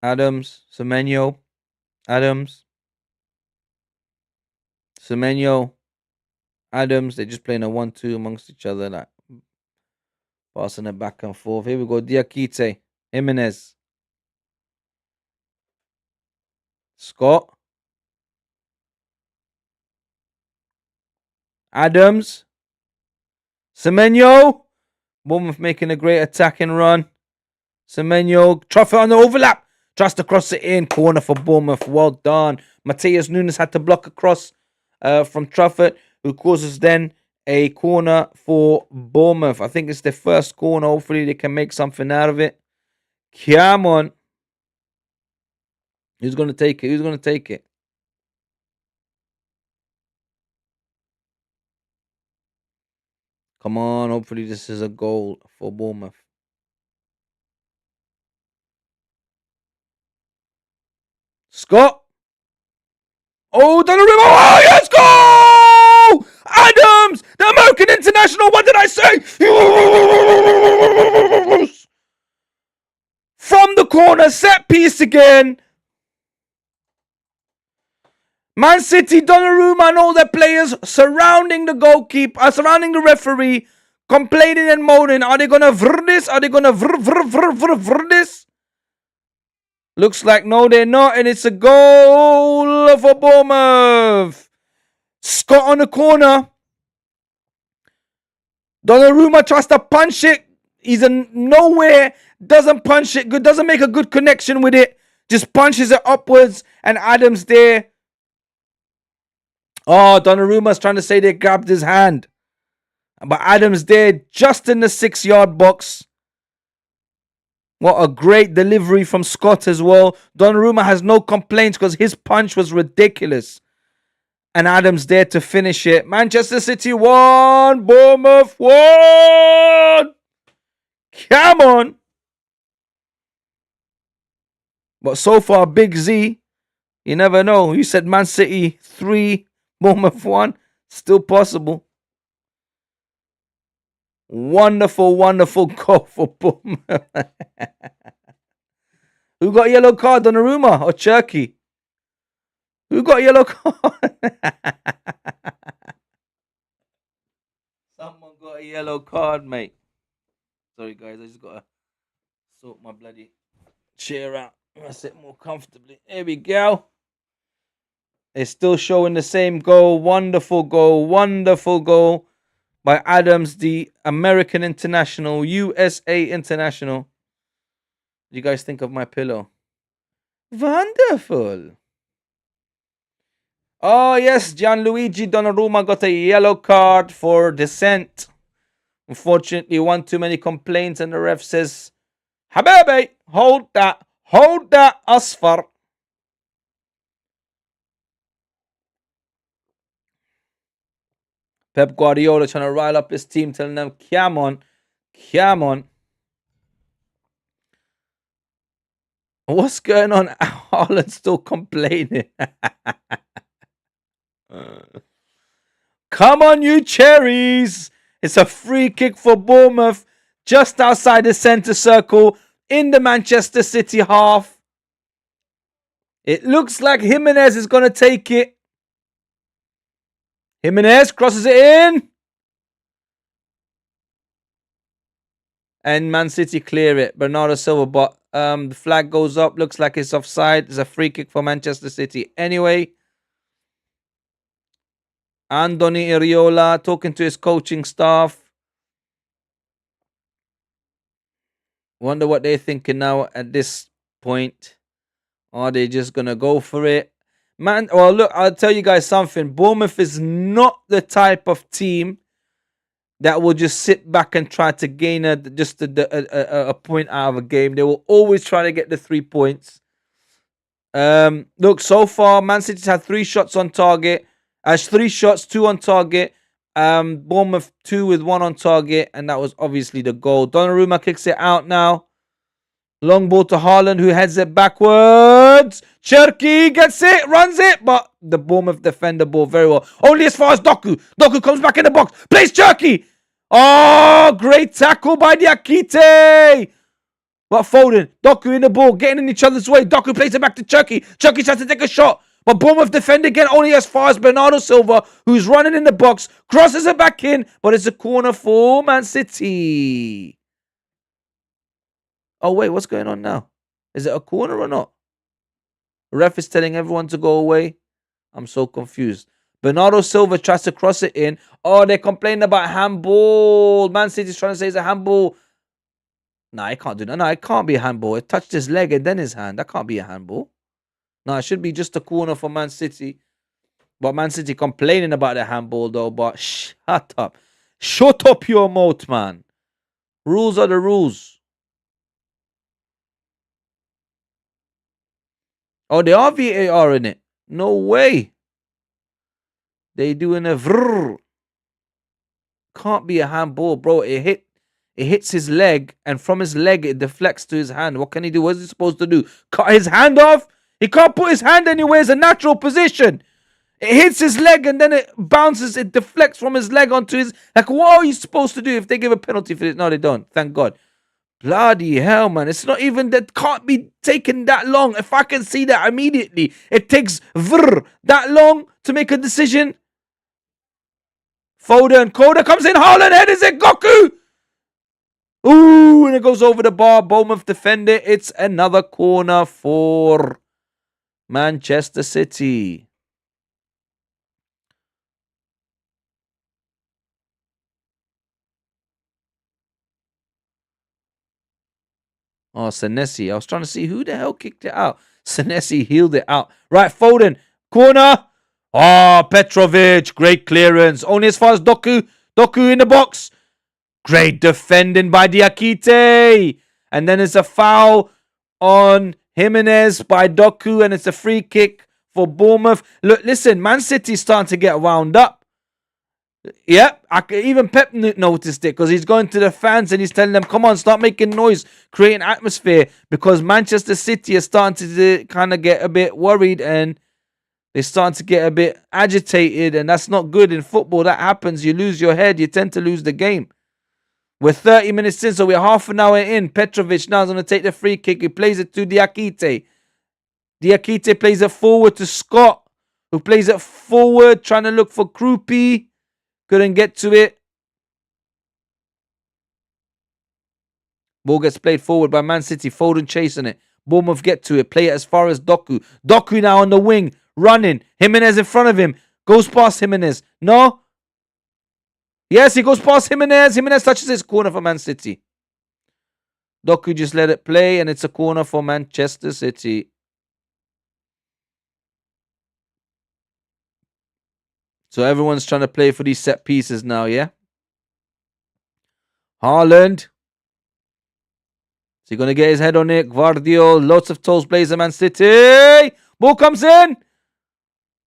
Adams. Semenyo. Adams. Semenyo. Adams. They're just playing a 1-2 amongst each other. Like passing it back and forth. Here we go. Diakite. Jimenez. Scott. Adams. Semenyo. Bournemouth making a great attacking run. Semenyo. Truffett on the overlap. Tries to cross it in. Corner for Bournemouth. Well done. Mateus Nunes had to block across from Truffett, who causes then a corner for Bournemouth. I think it's their first corner. Hopefully they can make something out of it. Come on. Who's going to take it? Who's going to take it? Come on. Hopefully this is a goal for Bournemouth. Scott. Oh, Donnarumma. Oh, yes, goal! Adams, the American international. What did I say? From the corner, set piece again. Man City, Donnarumma and all their players surrounding the goalkeeper, surrounding the referee, complaining and moaning. Are they going to vrr this? Are they going to vrr this? Looks like no, they're not, and it's a goal for Bournemouth. Scott on the corner. Donnarumma tries to punch it. He's in nowhere. Doesn't punch it good. Doesn't make a good connection with it. Just punches it upwards, and Adams there. Oh, Donnarumma's trying to say they grabbed his hand. But Adams there, just in the 6-yard box. What a great delivery from Scott as well. Donnarumma has no complaints because his punch was ridiculous. And Adams there to finish it. Manchester City 1, Bournemouth 1. Come on. But so far, Big Z, you never know. You said Man City 3, Bournemouth 1. Still possible. Wonderful, wonderful goal for Bournemouth. Who got a yellow card, Donnarumma or Cherky? Who got a yellow card? Someone got a yellow card, mate. Sorry, guys. I just got to sort my bloody chair out. I sit more comfortably. There we go. It's still showing the same goal. Wonderful goal. Wonderful goal by Adams, the American international, USA international. What do you guys think of my pillow? Wonderful. Oh, yes, Gianluigi Donnarumma got a yellow card for dissent. Unfortunately, one too many complaints, and the ref says, Habibi, hold that, Asfar. Pep Guardiola trying to rile up his team, telling them, come on. What's going on? Haaland's still complaining. Come on, you cherries. It's a free kick for Bournemouth just outside the centre circle in the Manchester City half. It looks like Jimenez is going to take it. Jimenez crosses it in. And Man City clear it. Bernardo Silva, but the flag goes up. Looks like it's offside. It's a free kick for Manchester City. Anyway, Andoni Iraola talking to his coaching staff. Wonder what they're thinking now at this point. Are they just going to go for it? Man, well, look, I'll tell you guys something. Bournemouth is not the type of team that will just sit back and try to gain a point out of a game. They will always try to get the 3 points. Look, so far, Man City's had 3 shots on target. 3 shots, 2 on target. Bournemouth 2 with 1 on target, and that was obviously the goal. Donnarumma kicks it out now. Long ball to Haaland, who heads it backwards. Cherki gets it, runs it, but the Bournemouth defender ball very well. Only as far as Doku. Doku comes back in the box, plays Cherki. Oh, great tackle by Diakite. But Foden, Doku in the ball, getting in each other's way. Doku plays it back to Cherki. Cherki tries to take a shot. But Bournemouth defender again only as far as Bernardo Silva, who's running in the box, crosses it back in, but it's a corner for Man City. Oh, wait, what's going on now? Is it a corner or not? The ref is telling everyone to go away. I'm so confused. Bernardo Silva tries to cross it in. Oh, they're complaining about handball. Man City's trying to say it's a handball. Nah, it can't do that. No, it can't be a handball. It touched his leg and then his hand. That can't be a handball. No, it should be just a corner for Man City. But Man City complaining about the handball though. But shut up. Shut up your mouth, man. Rules are the rules. Oh, they are VAR in it. No way. They doing a vrrr. Can't be a handball, bro. It hits his leg, and from his leg it deflects to his hand. What can he do? What is he supposed to do? Cut his hand off? He can't put his hand anywhere. It's a natural position. It hits his leg and then it bounces. It deflects from his leg onto his... Like, what are you supposed to do if they give a penalty for it? No, they don't. Thank God. Bloody hell, man. It's not even... That can't be taken that long. If I can see that immediately, it takes that long to make a decision. Foden. Koda comes in. Haaland headers it. Goku. Ooh, and it goes over the bar. Bournemouth defend it. It's another corner for Manchester City. Oh, Senesi. I was trying to see who the hell kicked it out. Senesi healed it out. Right, Foden. Corner. Oh, Petrovic. Great clearance. Only as far as Doku. Doku in the box. Great defending by Diakite. And then it's a foul on Jimenez by Doku, and it's a free kick for Bournemouth. Look, listen, Man City's starting to get wound up. Yep, even Pep noticed it because he's going to the fans and he's telling them, come on, start making noise, creating atmosphere, because Manchester City is starting to kind of get a bit worried and they're starting to get a bit agitated, and that's not good in football. That happens. You lose your head. You tend to lose the game. We're 30 minutes in, so we're half an hour in. Petrovic now is going to take the free kick. He plays it to Diakite. Diakite plays it forward to Scott, who plays it forward, trying to look for Krupi. Couldn't get to it. Ball gets played forward by Man City. Foden chasing it. Bournemouth get to it. Play it as far as Doku. Doku now on the wing, running. Jimenez in front of him. Goes past Jimenez. No? Yes, he goes past Jimenez. Jimenez touches his corner for Man City. Doku just let it play, and it's a corner for Manchester City. So everyone's trying to play for these set pieces now, yeah? Haaland. Is he going to get his head on it? Guardiola. Lots of toes blazer, Man City. Ball comes in.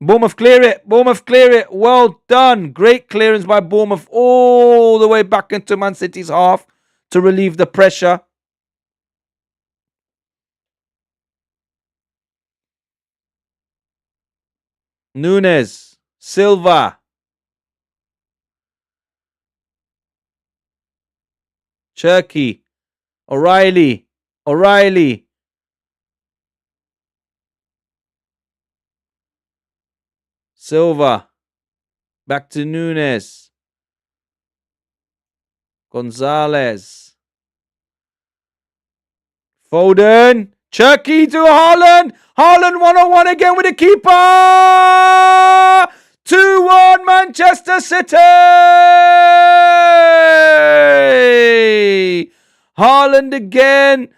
Bournemouth clear it. Bournemouth clear it. Well done. Great clearance by Bournemouth all the way back into Man City's half to relieve the pressure. Nunes. Silva. Cherki. O'Reilly. Silva. Back to Nunes. Gonzalez. Foden. Cherki to Haaland. Haaland 1-on-1 again with the keeper. 2-1 Manchester City. Haaland again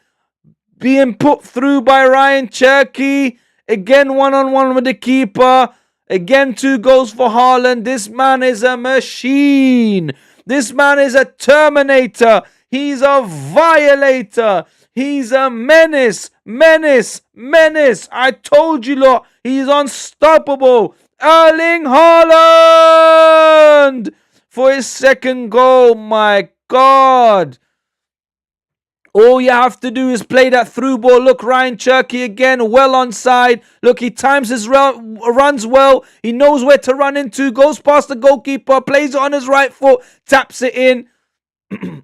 being put through by Ryan Cherki. Again 1-on-1 with the keeper. Again 2 goals for Haaland. This man is a machine. This man is a terminator. He's a violator. He's a menace. I told you lot, he's unstoppable. Erling Haaland for his second goal. My God. All you have to do is play that through ball. Look, Ryan Cherky again, well onside. Look, he times his runs well. He knows where to run into. Goes past the goalkeeper, plays it on his right foot, taps it in,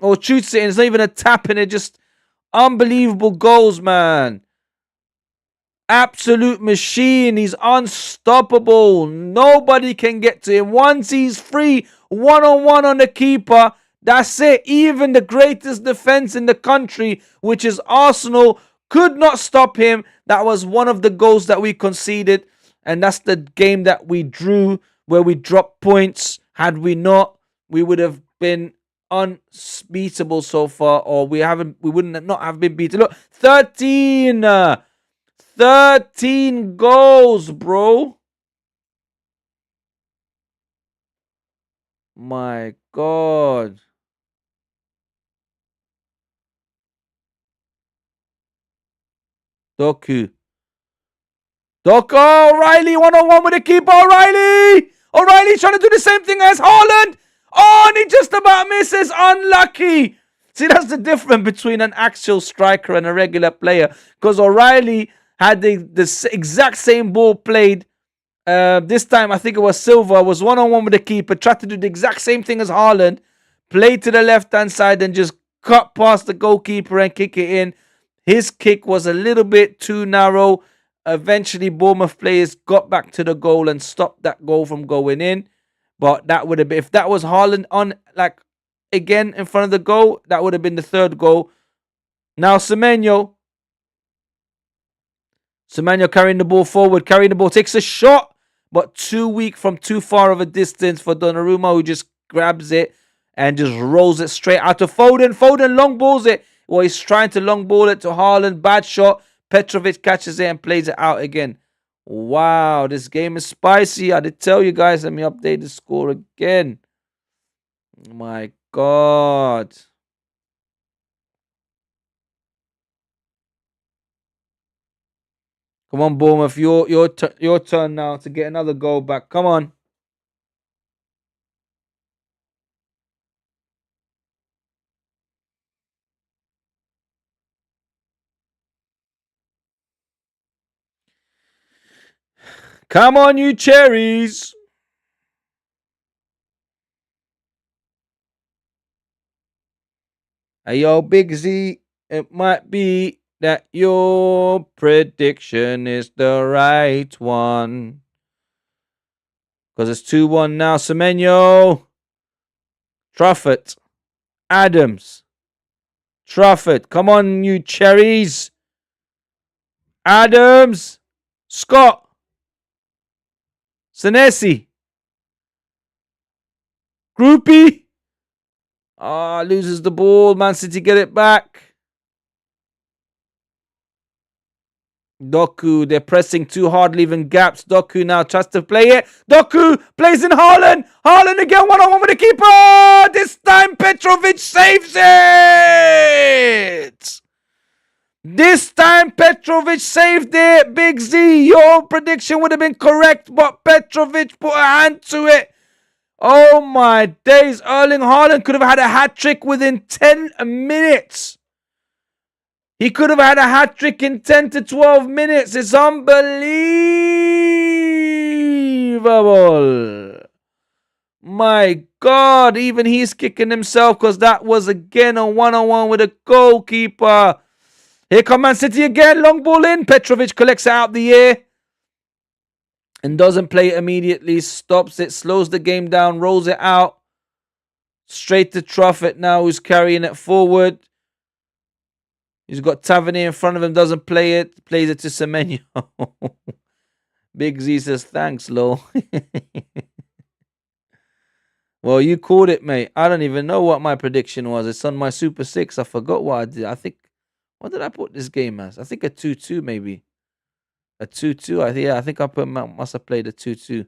or shoots it in. It's not even a tap in it, just unbelievable goals, man. Absolute machine. He's unstoppable. Nobody can get to him. Once he's free, one-on-one on the keeper, that's it. Even the greatest defense in the country, which is Arsenal, could not stop him. That was one of the goals that we conceded. And that's the game that we drew, where we dropped points. Had we not, we would have been unbeatable so far, or we wouldn't not have been beaten. Look, 13 goals, bro. My God. Doku, O'Reilly, one-on-one with the keeper. O'Reilly's trying to do the same thing as Haaland. Oh, and he just about misses. Unlucky. See, that's the difference between an actual striker and a regular player. Because O'Reilly had the exact same ball played. This time, I think it was Silva, was one-on-one with the keeper, tried to do the exact same thing as Haaland, played to the left-hand side and just cut past the goalkeeper and kick it in. His kick was a little bit too narrow. Eventually, Bournemouth players got back to the goal and stopped that goal from going in. But that would have been, if that was Haaland on, like, again in front of the goal, that would have been the third goal. Now, Semenyo carrying the ball forward, takes a shot, but too weak from too far of a distance for Donnarumma, who just grabs it and just rolls it straight out to Foden. Foden long balls it. Well, he's trying to long ball it to Haaland. Bad shot. Petrovic catches it and plays it out again. Wow, this game is spicy. I did tell you guys. Let me update the score again. My God. Come on, Bournemouth. Your turn now to get another goal back. Come on. Come on, you cherries. Hey, yo, Big Z. It might be that your prediction is the right one. Because it's 2-1 now. Semenyo. Trafford. Adams. Trafford. Come on, you cherries. Adams. Scott. Senesi. Groupie. Loses the ball. Man City get it back. Doku, they're pressing too hard, leaving gaps. Doku now tries to play it. Doku plays in Haaland. Haaland again, one-on-one with the keeper. This time Petrovic saves it. This time Petrovic saved it. Big Z, your prediction would have been correct, but Petrovic put a hand to it. Oh my days. Erling Haaland could have had a hat-trick within 10 minutes. He could have had a hat-trick in 10 to 12 minutes. It's unbelievable. My God, even he's kicking himself because that was again a one-on-one with a goalkeeper. Here come Man City again. Long ball in. Petrovic collects it out the air and doesn't play it immediately. Stops it, slows the game down, rolls it out. Straight to Trafford now, who's carrying it forward. He's got Tavernier in front of him, doesn't play it. Plays it to Semenyo. Big Z says, thanks, Lo. Well, you called it, mate. I don't even know what my prediction was. It's on my Super 6. I forgot what I did. I think, what did I put this game as? I think a 2-2 maybe. A 2-2. I think I must have played a 2-2.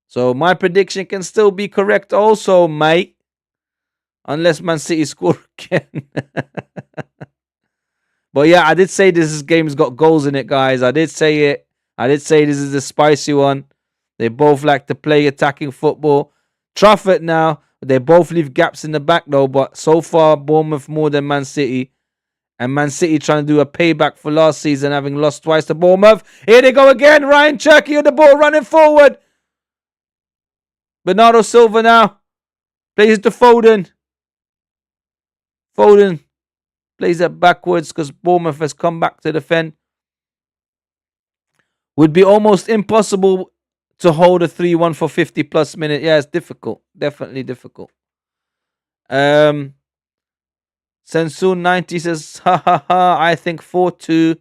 So my prediction can still be correct also, mate. Unless Man City score again. But yeah, I did say this game's got goals in it, guys. I did say it. I did say this is a spicy one. They both like to play attacking football. Trafford now. They both leave gaps in the back though, but so far Bournemouth more than Man City. And Man City trying to do a payback for last season, having lost twice to Bournemouth. Here they go again. Ryan Cherky on the ball, running forward. Bernardo Silva now plays it to Foden. Foden plays it backwards because Bournemouth has come back to defend. Would be almost impossible to hold a 3-1 for 50 plus minutes. Yeah, it's difficult. Definitely difficult. Sensun 90 says, ha ha ha, I think 4-2.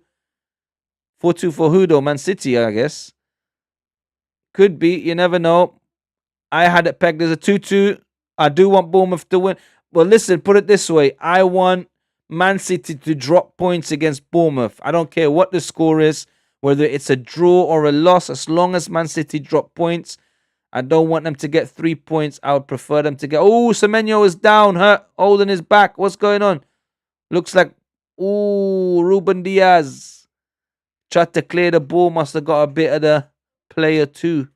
4-2 for who though? Man City, I guess. Could be. You never know. I had it pegged as a 2-2. I do want Bournemouth to win. Well, listen, put it this way. I want Man City to drop points against Bournemouth. I don't care what the score is, whether it's a draw or a loss. As long as Man City drop points, I don't want them to get 3 points. I would prefer them to get... Oh, Semenyo is down, hurt, holding his back. What's going on? Looks like... Oh, Ruben Diaz tried to clear the ball. Must have got a bit of the player too.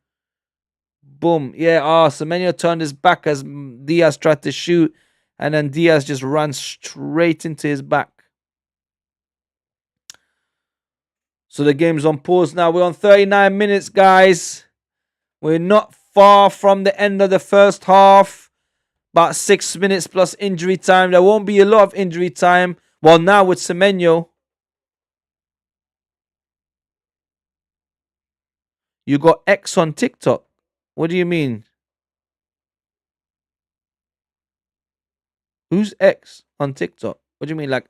Boom. Yeah, Semenyo turned his back as Diaz tried to shoot. And then Diaz just ran straight into his back. So the game's on pause now. We're on 39 minutes, guys. We're not far from the end of the first half. About 6 minutes plus injury time. There won't be a lot of injury time. Well, now with Semenyo. You got X on TikTok. What do you mean? Who's X on TikTok? What do you mean, like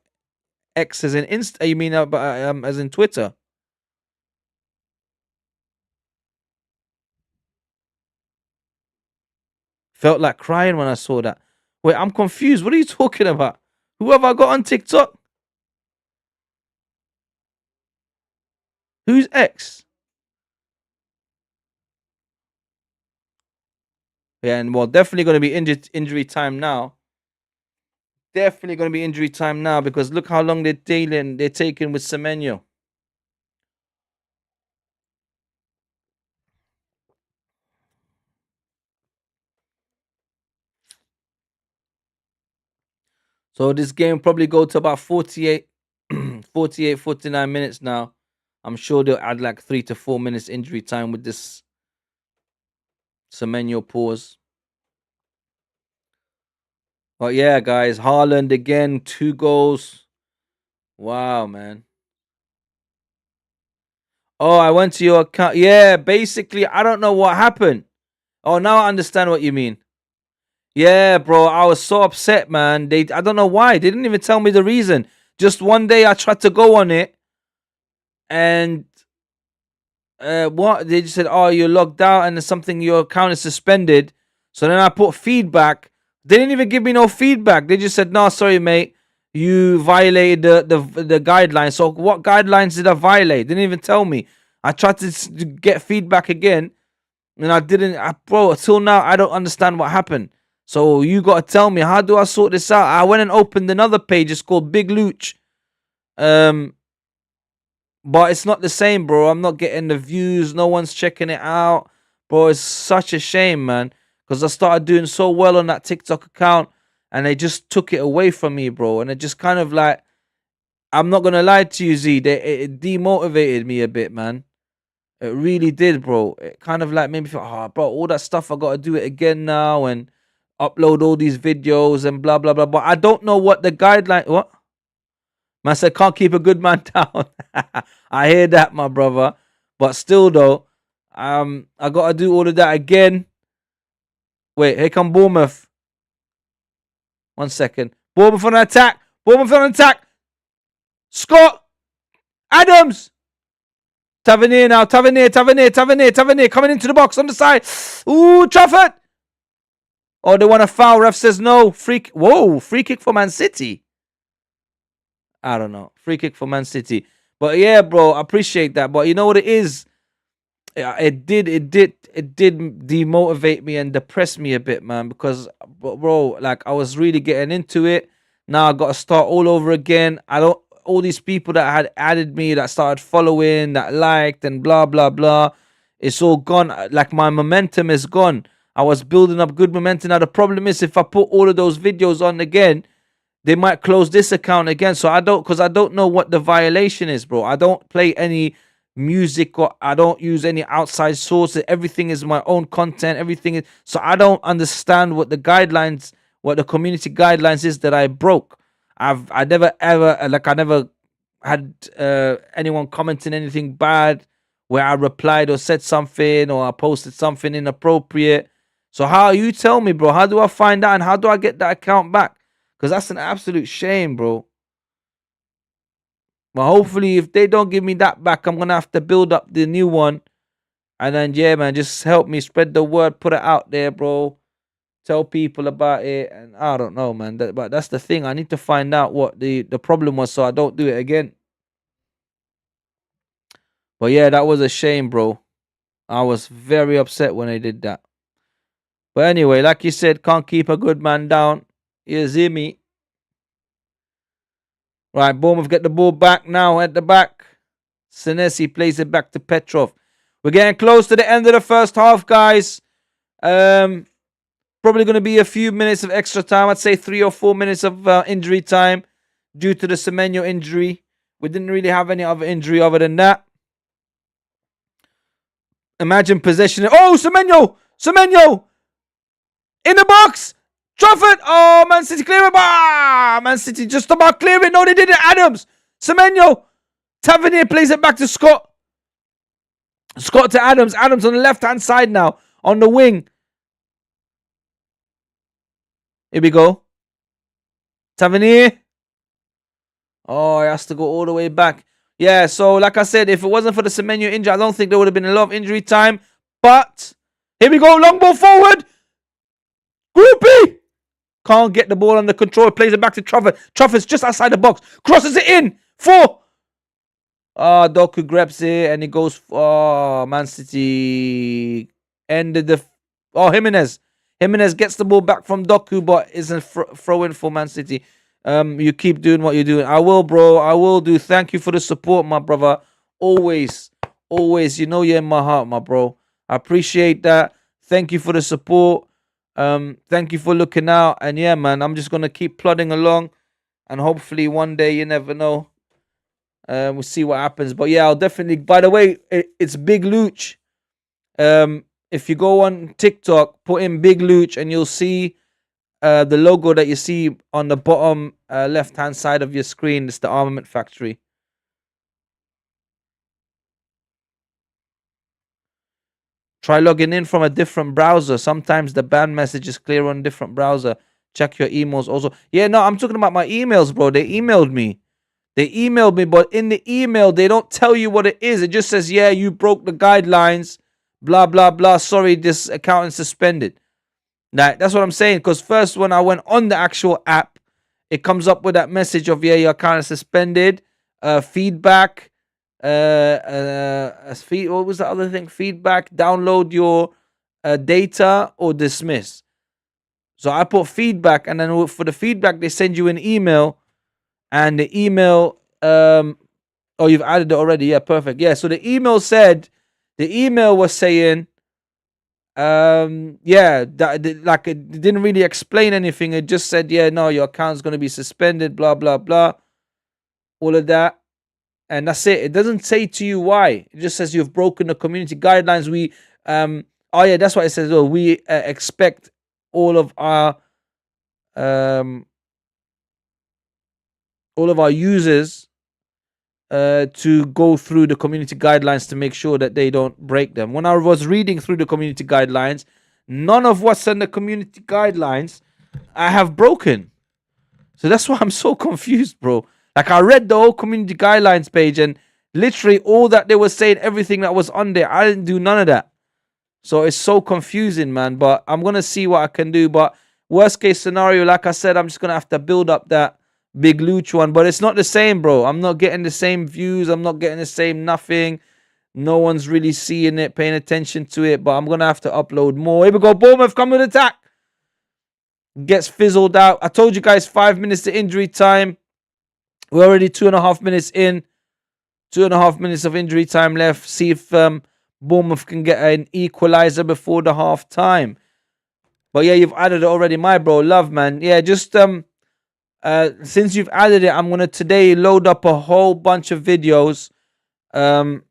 X as in Insta? You mean as in Twitter? Felt like crying when I saw that. Wait, I'm confused. What are you talking about? Who have I got on TikTok? Who's X? Yeah, and well, definitely going to be injury time now. Definitely going to be injury time now because look how long they're taking with Semenyo. So this game probably go to about 48, 48, 49 minutes now. I'm sure they'll add like 3 to 4 minutes injury time with this Semenyo pause. But yeah, guys, Haaland again, 2 goals. Wow, man. Oh, I went to your account. Yeah, basically, I don't know what happened. Oh, now I understand what you mean. Yeah, bro, I was so upset, man. I don't know why. They didn't even tell me the reason. Just one day I tried to go on it, and what they just said, oh, you're logged out, and there's something, your account is suspended. So then I put feedback. They didn't even give me no feedback. They just said, no, sorry, mate, you violated the guidelines. So what guidelines did I violate? They didn't even tell me. I tried to get feedback again, and I didn't. Bro, till now I don't understand what happened. So you got to tell me, how do I sort this out? I went and opened another page. It's called Big Looch. But it's not the same, bro. I'm not getting the views. No one's checking it out. Bro, it's such a shame, man. Because I started doing so well on that TikTok account, and they just took it away from me, bro. And it just kind of like, I'm not going to lie to you, Z. It demotivated me a bit, man. It really did, bro. It kind of like made me feel, oh, bro, all that stuff, I got to do it again now and upload all these videos and blah, blah, blah. But I don't know what the guideline... What? Man said, can't keep a good man down. I hear that, my brother. But still, though, I got to do all of that again. Wait, here come Bournemouth. 1 second. Bournemouth on attack. Bournemouth on attack. Scott. Adams. Tavernier now. Tavernier. Coming into the box on the side. Ooh, Trafford. Oh, they want a foul. Ref says no. Whoa, free kick for Man City. I don't know. Free kick for Man City. But yeah, bro, I appreciate that. But you know what it is? It did demotivate me and depress me a bit, man. Because, bro, like, I was really getting into it. Now I got to start all over again. All these people that had added me, that started following, that liked and blah, blah, blah. It's all gone. Like, my momentum is gone. I was building up good momentum. Now the problem is, if I put all of those videos on again, they might close this account again. So because I don't know what the violation is, bro. I don't play any music, or I don't use any outside sources. Everything is my own content. Everything is, so I don't understand what the guidelines, what the community guidelines is that I broke. I never ever, I never had anyone commenting anything bad where I replied or said something, or I posted something inappropriate. So how, you tell me, bro, how do I find out, and how do I get that account back? Because that's an absolute shame, bro. But hopefully, if they don't give me that back, I'm gonna have to build up the new one. And then, yeah, man, just help me spread the word, put it out there, bro. Tell people about it. And I don't know, man. But that's the thing. I need to find out what the problem was, so I don't do it again. But yeah, that was a shame, bro. I was very upset when they did that. But anyway, like you said, can't keep a good man down. You see me? Right, Bournemouth get the ball back now at the back. Senesi plays it back to Petrov. We're getting close to the end of the first half, guys. Probably going to be a few minutes of extra time. I'd say 3 or 4 minutes of injury time due to the Semenyo injury. We didn't really have any other injury other than that. Imagine possession. Oh, Semenyo! Semenyo! In the box! Trafford! Oh, Man City clear it. Man City just about clear it. No, they did it. Adams! Semenyo! Tavernier plays it back to Scott. Scott to Adams. Adams on the left-hand side now. On the wing. Here we go. Tavernier. Oh, he has to go all the way back. Yeah, so like I said, if it wasn't for the Semenyo injury, I don't think there would have been a lot of injury time. But here we go. Long ball forward. Groupie. Can't get the ball under control. Plays it back to Trafford. Trafford's just outside the box. Crosses it in. 4. Doku grabs it and it goes. Man City ended the. Jimenez. Jimenez gets the ball back from Doku, but isn't throwing for Man City. You keep doing what you're doing. I will, bro. I will do. Thank you for the support, my brother. Always, always. You know you're in my heart, my bro. I appreciate that. Thank you for the support. Thank you for looking out. And yeah, man, I'm just gonna keep plodding along, and hopefully one day, you never know. We'll see what happens. But yeah, I'll definitely. By the way, it's Big Luch. If you go on TikTok, put in Big Luch, and you'll see the logo that you see on the bottom left-hand side of your screen. It's the Armament Factory. Try logging in from a different browser. Sometimes the ban message is clear on a different browser. Check your emails also. Yeah, no, I'm talking about my emails, bro. They emailed me. But in the email, they don't tell you what it is. It just says, yeah, you broke the guidelines, blah, blah, blah. Sorry, this account is suspended. That's what I'm saying. Because first, when I went on the actual app, it comes up with that message of, yeah, your account is suspended. Feedback. What was the other thing? Feedback. Download your data or dismiss. So I put feedback, and then for the feedback, they send you an email. And the email, you've added it already. Yeah, perfect. Yeah, so the email was saying, like it didn't really explain anything. It just said, yeah, no, your account's going to be suspended, blah, blah, blah. All of that. And that's it. It doesn't say to you why. It just says you've broken the community guidelines. That's what it says. Oh, we expect all of our users to go through the community guidelines to make sure that they don't break them. When I was reading through the community guidelines, none of what's in the community guidelines I have broken. So that's why I'm so confused, bro. Like, I read the whole community guidelines page, and literally all that they were saying, everything that was on there, I didn't do none of that. So it's so confusing, man. But I'm going to see what I can do. But worst case scenario, like I said, I'm just going to have to build up that Big Luch one. But it's not the same, bro. I'm not getting the same views. I'm not getting the same nothing. No one's really seeing it, paying attention to it. But I'm going to have to upload more. Here we go. Bournemouth come with attack. Gets fizzled out. I told you guys 5 minutes to injury time. We're already 2.5 minutes in. 2.5 minutes of injury time left. See if Bournemouth can get an equalizer before the half time. But yeah, you've added it already, my bro. Love, man. Yeah, just since you've added it, I'm gonna today load up a whole bunch of videos. Um,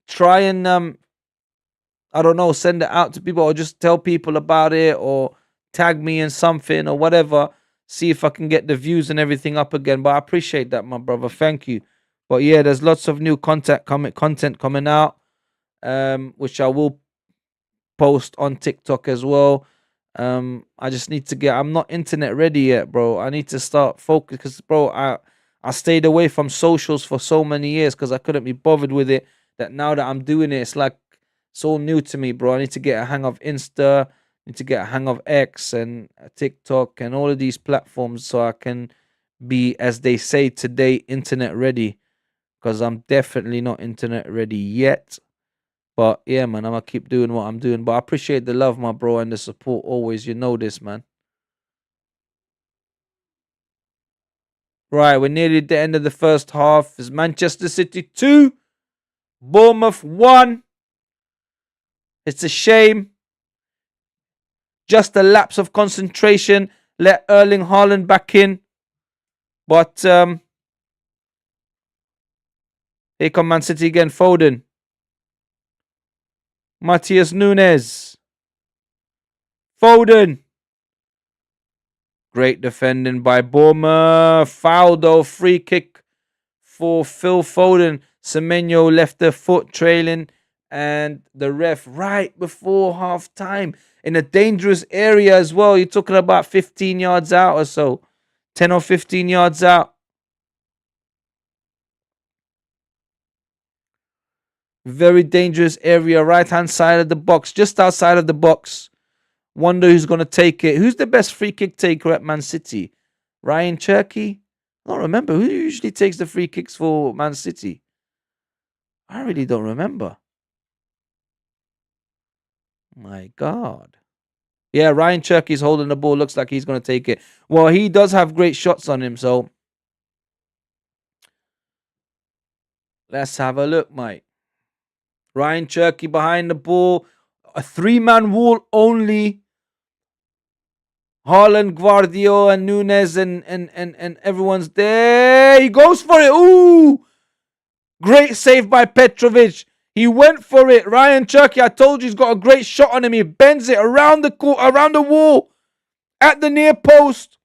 try and I don't know, send it out to people or just tell people about it or tag me in something or whatever. See if I can get the views and everything up again. But I appreciate that, my brother. Thank you. But yeah, there's lots of new content coming out, which I will post on TikTok as well. I just need to get. I'm not internet ready yet, bro. I need to start focus because, bro, I stayed away from socials for so many years because I couldn't be bothered with it. That now that I'm doing it, it's like it's all new to me, bro. I need to get a hang of Insta. Need to get a hang of X and TikTok and all of these platforms so I can be, as they say today, internet ready. Because I'm definitely not internet ready yet. But yeah, man, I'm gonna keep doing what I'm doing. But I appreciate the love, my bro, and the support always. You know this, man. Right, we're nearly at the end of the first half. It's Manchester City 2, Bournemouth 1. It's a shame. Just a lapse of concentration. Let Erling Haaland back in. But here come Man City again. Foden. Matthias Nunes. Foden. Great defending by Bournemouth. Foul though. Free kick for Phil Foden. Semenyo left the foot trailing. And the ref right before half time. In a dangerous area as well. You're talking about 15 yards out or so. 10 or 15 yards out. Very dangerous area. Right hand side of the box. Just outside of the box. Wonder who's going to take it. Who's the best free kick taker at Man City? Ryan Cherky? I don't remember. Who usually takes the free kicks for Man City? I really don't remember. My God. Yeah, Ryan Cherky's holding the ball. Looks like he's going to take it. Well, he does have great shots on him, so let's have a look, mate. Ryan Cherky behind the ball. A three-man wall only. Haaland, Guardiola, and Nunes and everyone's there. He goes for it. Ooh! Great save by Petrovic. He went for it. Ryan Cherky, I told you he's got a great shot on him. He bends it around the wall at the near post.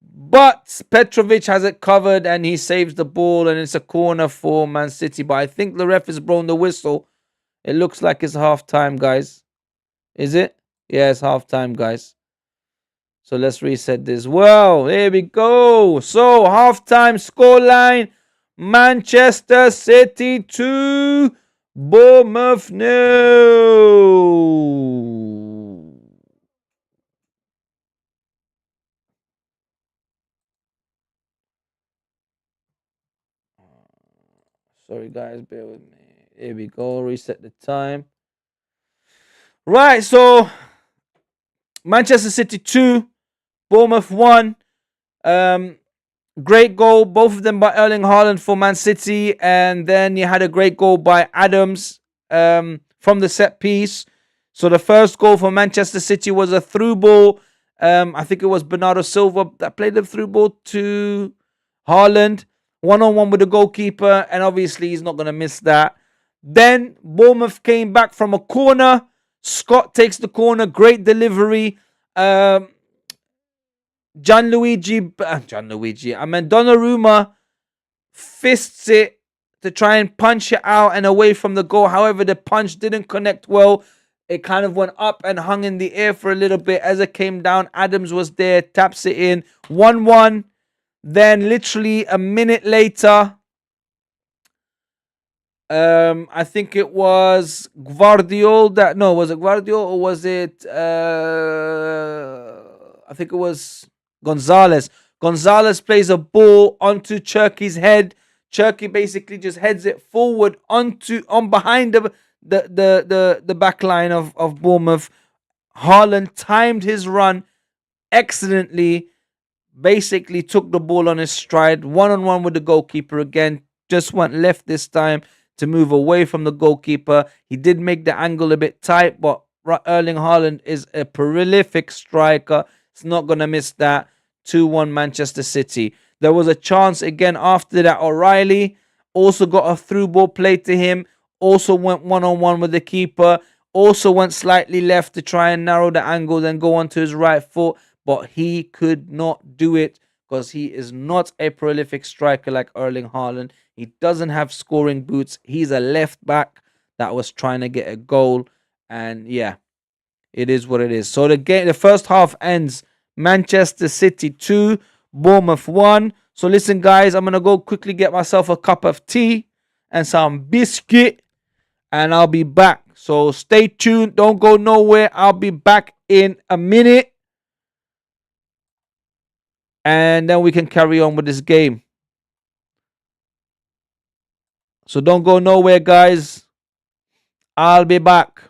But Petrovic has it covered and he saves the ball and it's a corner for Man City. But I think the ref has blown the whistle. It looks like it's half time, guys. Is it? Yeah, it's half time, guys. So let's reset this. Well, here we go. So half-time scoreline. Manchester City 2, Bournemouth 0. Sorry, guys, bear with me. Here we go. Reset the time. Right, so Manchester City 2, Bournemouth 1. Great goal, both of them by Erling Haaland for Man City. And then you had a great goal by Adams from the set piece. So the first goal for Manchester City was a through ball. I think it was Bernardo Silva that played the through ball to Haaland. One-on-one with the goalkeeper. And obviously he's not going to miss that. Then Bournemouth came back from a corner. Scott takes the corner. Great delivery. Donnarumma fists it to try and punch it out and away from the goal. However, the punch didn't connect well. It kind of went up and hung in the air for a little bit. As it came down, Adams was there, taps it in. 1-1. Then literally a minute later, I think it was Guardiola. No, was it Guardiola or was it? I think it was Gonzalez. Gonzalez plays a ball onto Cherky's head. Cherky basically just heads it forward on behind the back line of Bournemouth. Haaland timed his run excellently. Basically took the ball on his stride. One-on-one with the goalkeeper again. Just went left this time to move away from the goalkeeper. He did make the angle a bit tight, but Erling Haaland is a prolific striker. It's not going to miss that. 2-1 Manchester City. There was a chance again after that. O'Reilly also got a through ball played to him. Also went one-on-one with the keeper. Also went slightly left to try and narrow the angle, then go onto his right foot. But he could not do it because he is not a prolific striker like Erling Haaland. He doesn't have scoring boots. He's a left back that was trying to get a goal. And yeah, it is what it is. So the first half ends Manchester City 2, Bournemouth 1. So listen, guys, I'm gonna go quickly get myself a cup of tea and some biscuit, and I'll be back. So stay tuned. Don't go nowhere. I'll be back in a minute, and then we can carry on with this game. So don't go nowhere, guys. I'll be back.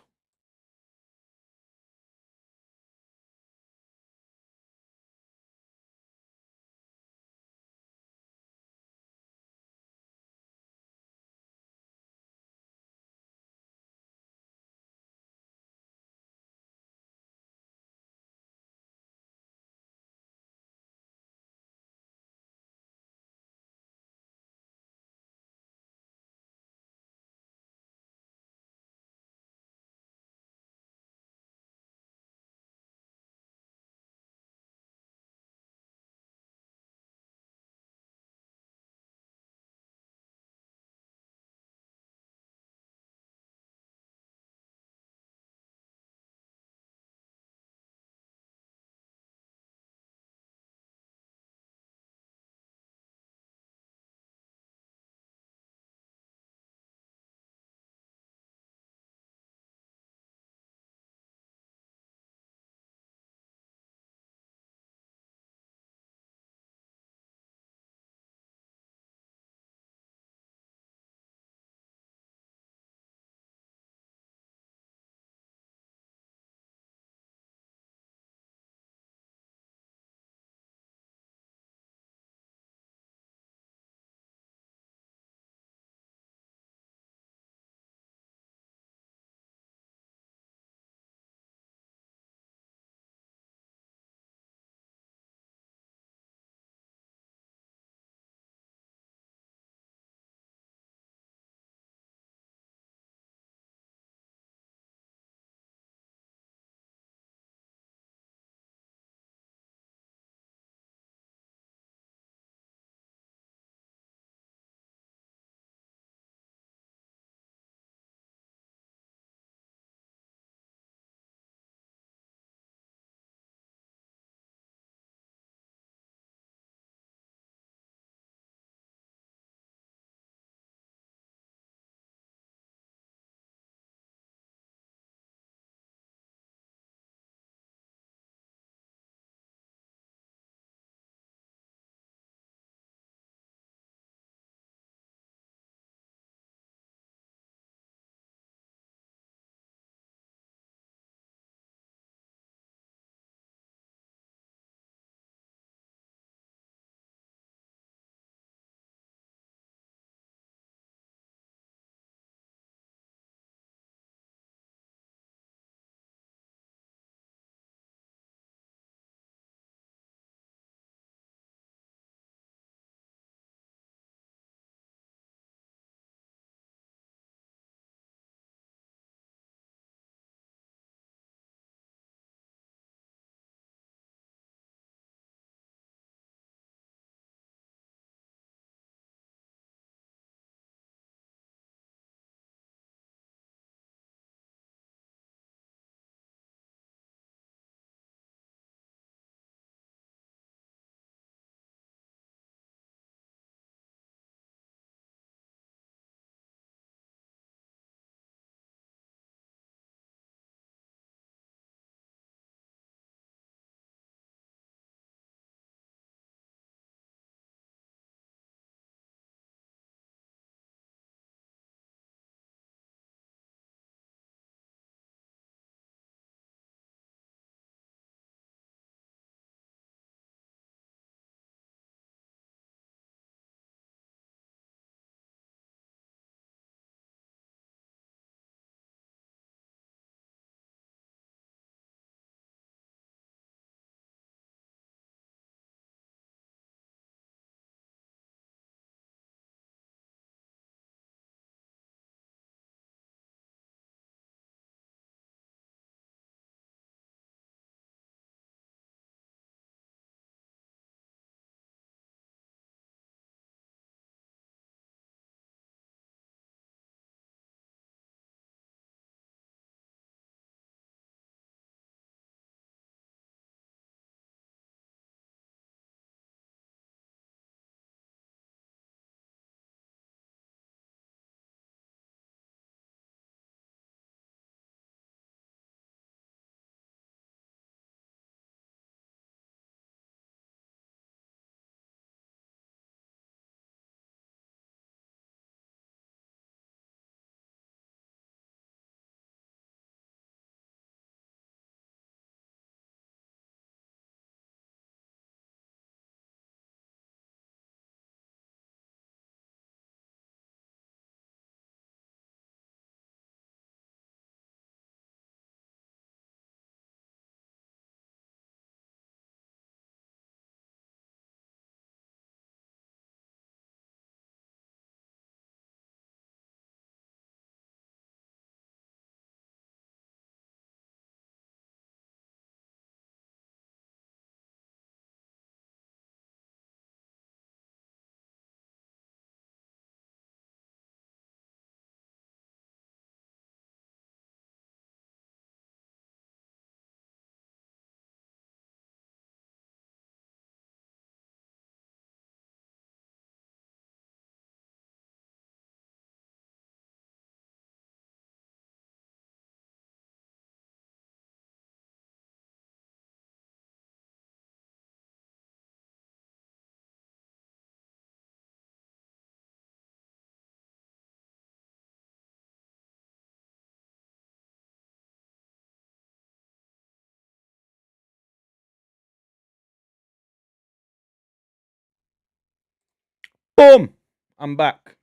Boom! I'm back.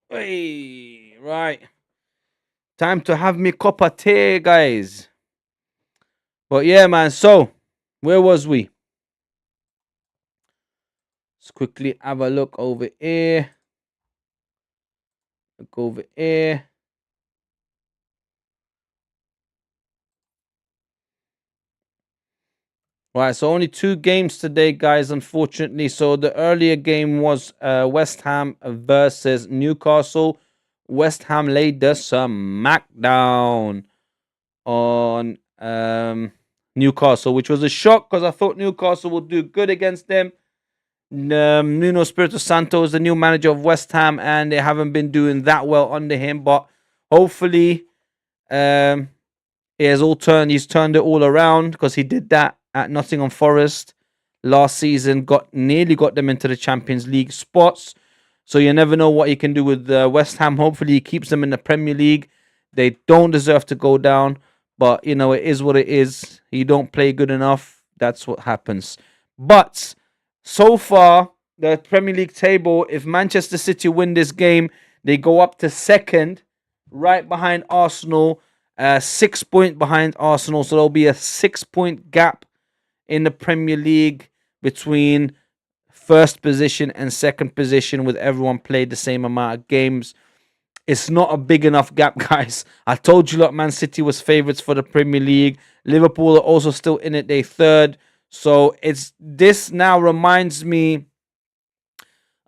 Hey, right. Time to have me cup of tea, guys. But yeah, man. So, where was we? Let's quickly have a look over here. Look over here. Right, so only two games today, guys, unfortunately. So the earlier game was West Ham versus Newcastle. West Ham laid the smackdown on Newcastle, which was a shock because I thought Newcastle would do good against them. Nuno Espirito Santo is the new manager of West Ham, and they haven't been doing that well under him. But hopefully, um, he's turned it all around because he did that at Nottingham Forest last season. Nearly got them into the Champions League spots. So you never know what he can do with West Ham. Hopefully, he keeps them in the Premier League. They don't deserve to go down, but you know it is what it is. You don't play good enough. That's what happens. But so far, the Premier League table, if Manchester City win this game, they go up to second, right behind Arsenal, 6 point behind Arsenal. So there'll be a 6 point gap in the Premier League between first position and second position, with everyone played the same amount of games. It's not a big enough gap, guys. I told you, lot, Man City was favourites for the Premier League. Liverpool are also still in it. They third. So it's this now reminds me.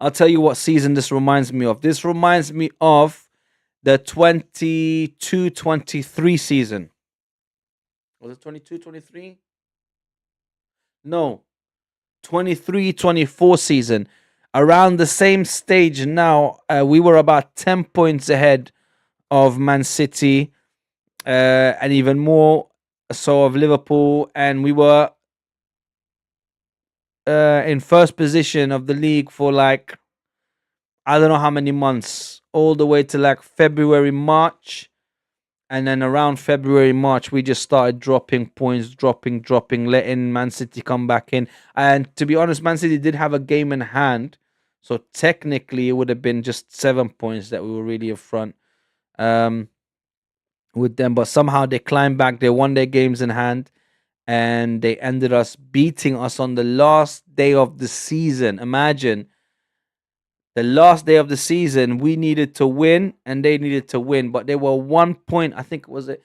I'll tell you what season this reminds me of. This reminds me of the 22-23 season. Was it 22-23? No, 23-24 season. Around the same stage now, we were about 10 points ahead of Man City, and even more so of Liverpool, and we were in first position of the league for like I don't know how many months, all the way to like February, March. And then around February, March, we just started dropping points, dropping, letting Man City come back in. And to be honest, Man City did have a game in hand. So technically, it would have been just 7 points that we were really in front um, with them. But somehow they climbed back. They won their games in hand. And they ended us beating us on the last day of the season. Imagine the last day of the season, we needed to win and they needed to win. But they were 1 point, I think it was it.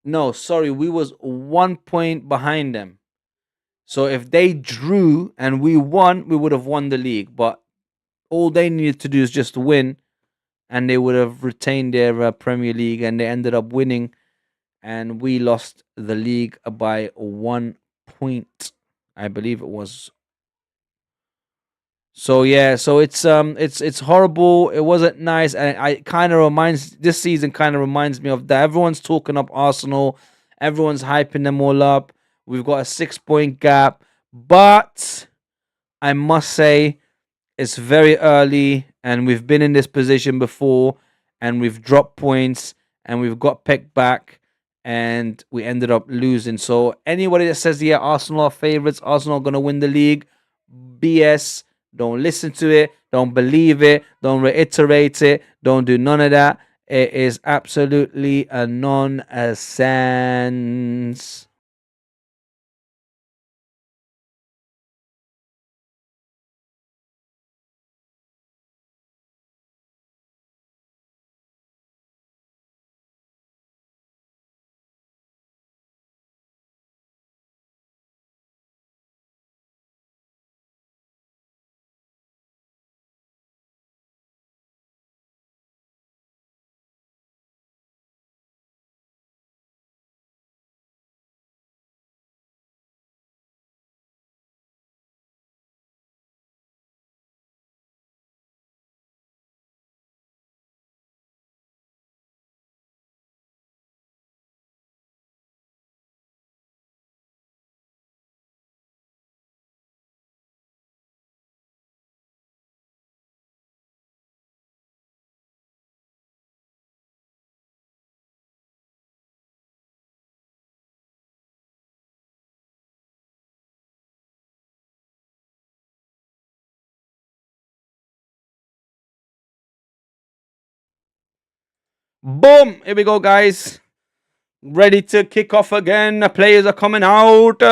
No, sorry, we was 1 point behind them. So if they drew and we won, we would have won the league. But all they needed to do is just win, and they would have retained their Premier League. And they ended up winning, and we lost the league by 1 point. I believe it was. So yeah, so it's horrible. It wasn't nice, and I kind of reminds this season kind of reminds me of that. Everyone's talking up Arsenal, everyone's hyping them all up. We've got a 6 point gap, but I must say it's very early, and we've been in this position before, and we've dropped points, and we've got pegged back, and we ended up losing. So anybody that says yeah, Arsenal are favorites, Arsenal are gonna win the league, BS. Don't listen to it. Don't believe it. Don't reiterate it. Don't do none of that. It is absolutely a nonsense. Boom! Here we go, guys. Ready to kick off again. The players are coming out.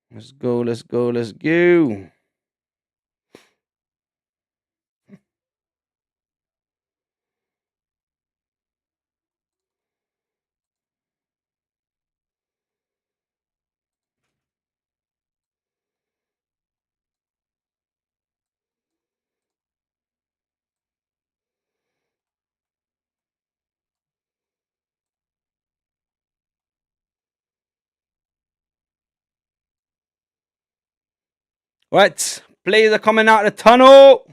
Let's go, let's go, let's go. Right, players are coming out of the tunnel.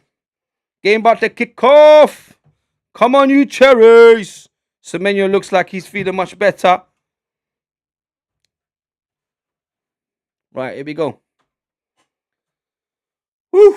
Game about to kick off. Come on, you cherries. Semenyo looks like he's feeling much better. Right, here we go. Woo.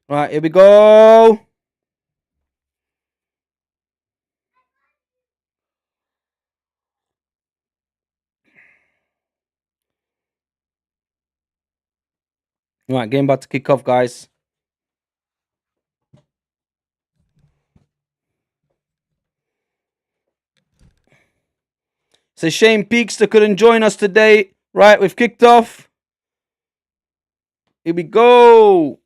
Right, here we go. Right, game about to kick off, guys. It's a shame Peakster couldn't join us today. Right, we've kicked off. Here we go.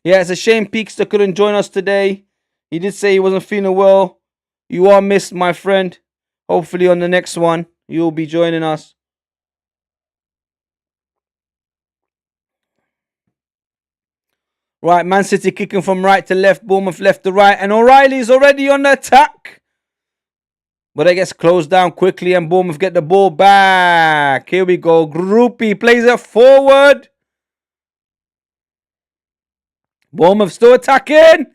Yeah, it's a shame Peakster couldn't join us today. He did say he wasn't feeling well. You are missed, my friend. Hopefully on the next one, you'll be joining us. Right, Man City kicking from right to left, Bournemouth left to right, and O'Reilly's already on the attack. But it gets closed down quickly and Bournemouth get the ball back. Here we go. Groupie plays it forward. Bournemouth still attacking.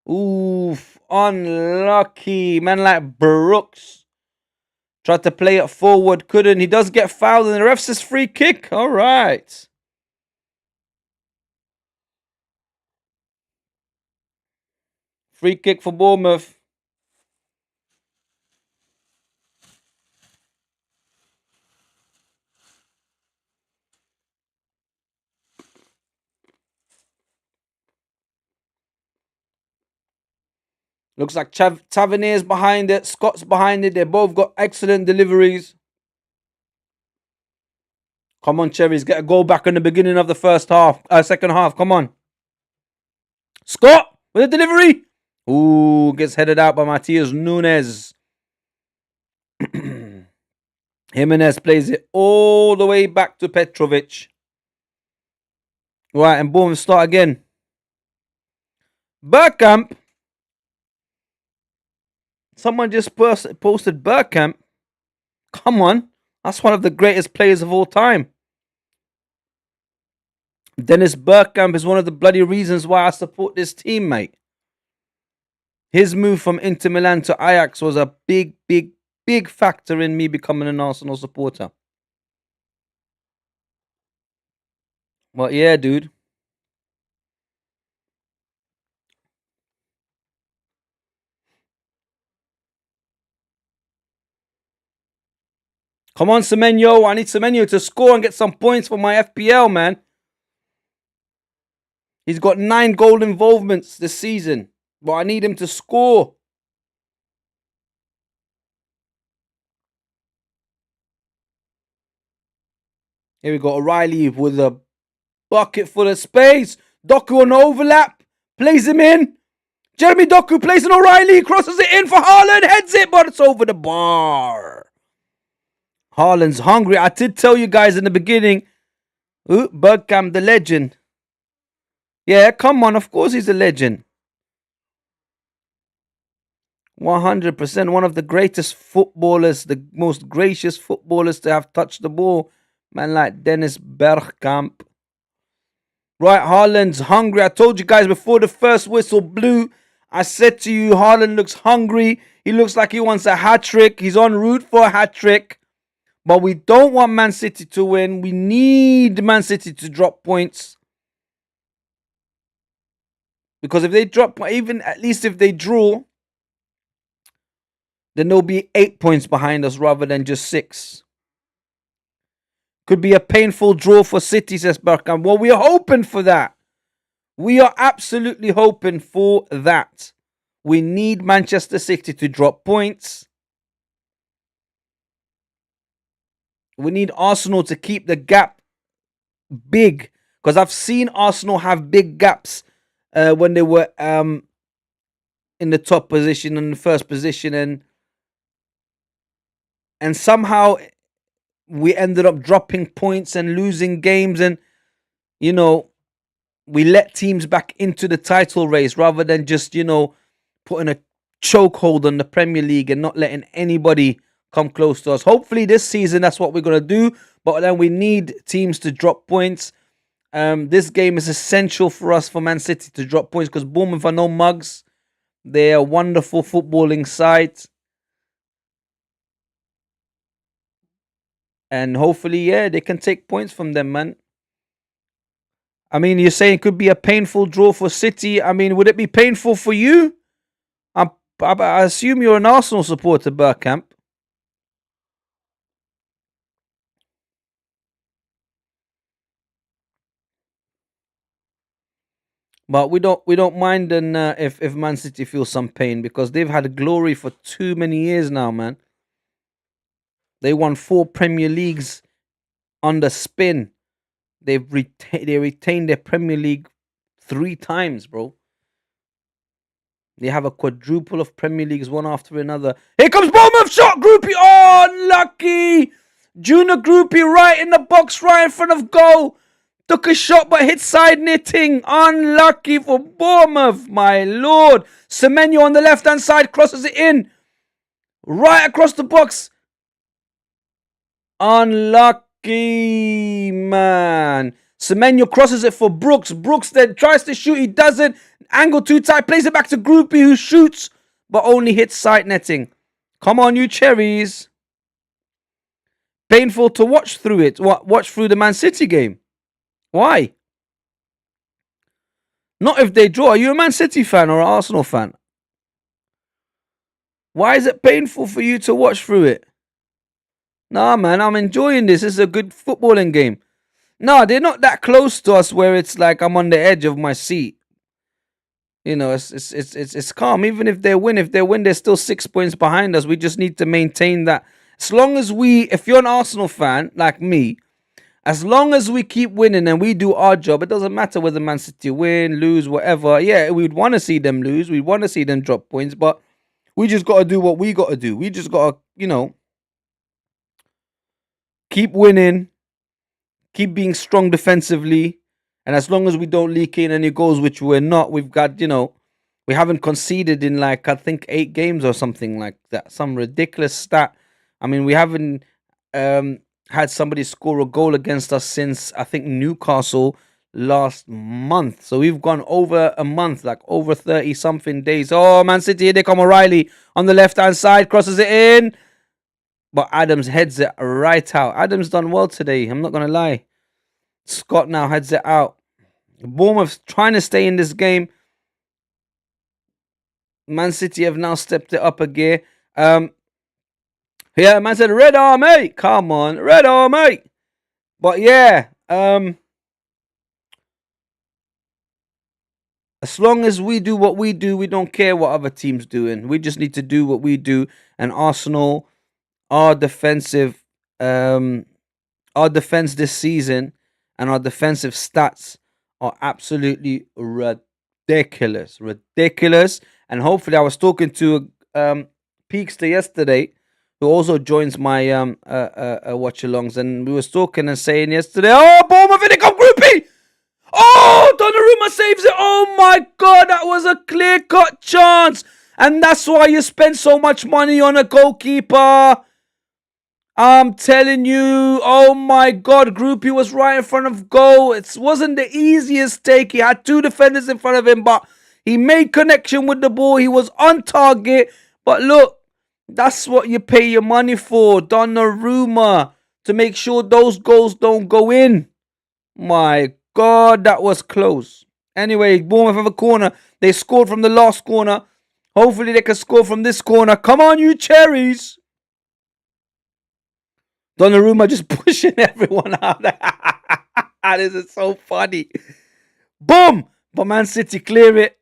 Oof, unlucky. Man like Brooks tried to play it forward, couldn't. He does get fouled and the ref says free kick. All right. Free kick for Bournemouth. Looks like Tavernier's behind it. Scott's behind it. They both got excellent deliveries. Come on, Cherries. Get a goal back in the beginning of the second half. Come on. Scott with the delivery. Ooh, gets headed out by Matias Nunes. Jimenez plays it all the way back to Petrovic. Right, and boom, start again. Bergkamp. Someone just posted Bergkamp. Come on. That's one of the greatest players of all time. Dennis Bergkamp is one of the bloody reasons why I support this team, mate. His move from Inter Milan to Ajax was a big, big, big factor in me becoming an Arsenal supporter. Well, yeah, dude. Come on, Semenyo. I need Semenyo to score and get some points for my FPL, man. He's got 9 goal involvements this season, but I need him to score. Here we go. O'Reilly with a bucket full of space. Doku on overlap. Plays him in. Jeremy Doku plays an O'Reilly. Crosses it in for Haaland. Heads it, but it's over the bar. Haaland's hungry. I did tell you guys in the beginning. Ooh, Bergkamp, the legend. Yeah, come on. Of course he's a legend. 100%. One of the greatest footballers, the most gracious footballers to have touched the ball. Man like Dennis Bergkamp. Right, Haaland's hungry. I told you guys before the first whistle blew. I said to you, Haaland looks hungry. He looks like he wants a hat-trick. He's en route for a hat-trick. But we don't want Man City to win. We need Man City to drop points. Because if they drop, even at least if they draw, then they'll be 8 points behind us rather than just 6. Could be a painful draw for City, says Berkham. Well, we're hoping for that. We are absolutely hoping for that. We need Manchester City to drop points. We need Arsenal to keep the gap big. Because I've seen Arsenal have big gaps when they were in the top position, in the first position. And somehow we ended up dropping points and losing games. And, we let teams back into the title race rather than just, putting a chokehold on the Premier League and not letting anybody come close to us. Hopefully this season that's what we're going to do. But then we need teams to drop points. This game is essential for us, for Man City to drop points, because Bournemouth are no mugs. They're a wonderful footballing side. And hopefully, they can take points from them, man. I mean, you're saying it could be a painful draw for City. I mean, would it be painful for you? I assume you're an Arsenal supporter, Bergkamp. But we don't mind if Man City feels some pain, because they've had glory for too many years now, man. They won 4 Premier Leagues under spin. They retained their Premier League 3 times, bro. They have a quadruple of Premier Leagues, one after another. Here comes Bournemouth shot, Groupie. Oh, unlucky. Junior Groupie right in the box, right in front of goal. Took a shot but hit side netting. Unlucky for Bournemouth, my lord. Semenyo on the left-hand side crosses it in. Right across the box. Unlucky, man. Semenyo crosses it for Brooks. Brooks then tries to shoot. He doesn't. Angle too tight. Plays it back to Groupie, who shoots but only hits side netting. Come on, you cherries. Painful to watch through it. Watch through the Man City game. Why? Not if they draw. Are you a Man City fan or an Arsenal fan? Why is it painful for you to watch through it? Nah, man, I'm enjoying this. This is a good footballing game. Nah, they're not that close to us where it's like I'm on the edge of my seat. It's calm. Even if they win, they're still 6 points behind us. We just need to maintain that. As long as if you're an Arsenal fan like me, as long as we keep winning and we do our job, it doesn't matter whether Man City win, lose, whatever. Yeah, we'd want to see them lose. We'd want to see them drop points, but we just got to do what we got to do. We just got to, keep winning, keep being strong defensively. And as long as we don't leak in any goals, which we're not, we've got, we haven't conceded in I think 8 games or something like that. Some ridiculous stat. I mean, we haven't had somebody score a goal against us since, I think, Newcastle last month. So we've gone over a month, over 30-something days. Oh, Man City, here they come. O'Reilly on the left-hand side, crosses it in. But Adams heads it right out. Adams done well today, I'm not going to lie. Scott now heads it out. Bournemouth trying to stay in this game. Man City have now stepped it up a gear. Yeah, man said, Red Army. Come on, Red Army. But yeah, as long as we do what we do, we don't care what other teams doing. We just need to do what we do. And Arsenal, our defense this season and our defensive stats are absolutely ridiculous. And hopefully, I was talking to Peakster yesterday, who also joins my watch-alongs, and we was talking and saying yesterday, oh, Bournemouth, here they come, Groupie! Oh, Donnarumma saves it. Oh my God, that was a clear-cut chance. And that's why you spend so much money on a goalkeeper. I'm telling you, oh my God, Groupie was right in front of goal. It wasn't the easiest take. He had 2 defenders in front of him, but he made connection with the ball. He was on target. But look, that's what you pay your money for, Donnarumma, to make sure those goals don't go in. My God, that was close. Anyway, Bournemouth have a corner. They scored from the last corner. Hopefully they can score from this corner. Come on, you cherries. Donnarumma just pushing everyone out. This is so funny. Boom! But Man City clear it.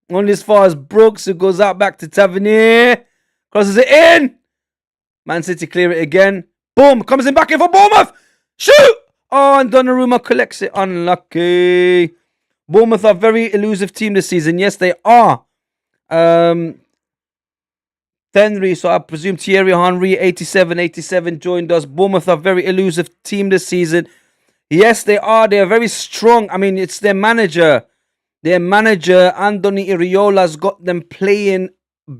Only as far as Brooks, who goes out back to Tavernier. Crosses it in. Man City clear it again. Boom! Comes in back in for Bournemouth. Shoot! Oh, and Donnarumma collects it. Unlucky. Bournemouth are a very elusive team this season. Yes, they are. Henry, so I presume Thierry Henry, 87 joined us. Bournemouth are a very elusive team this season. Yes, they are. They are very strong. I mean, it's their manager. Their manager, Andoni Iraola, has got them playing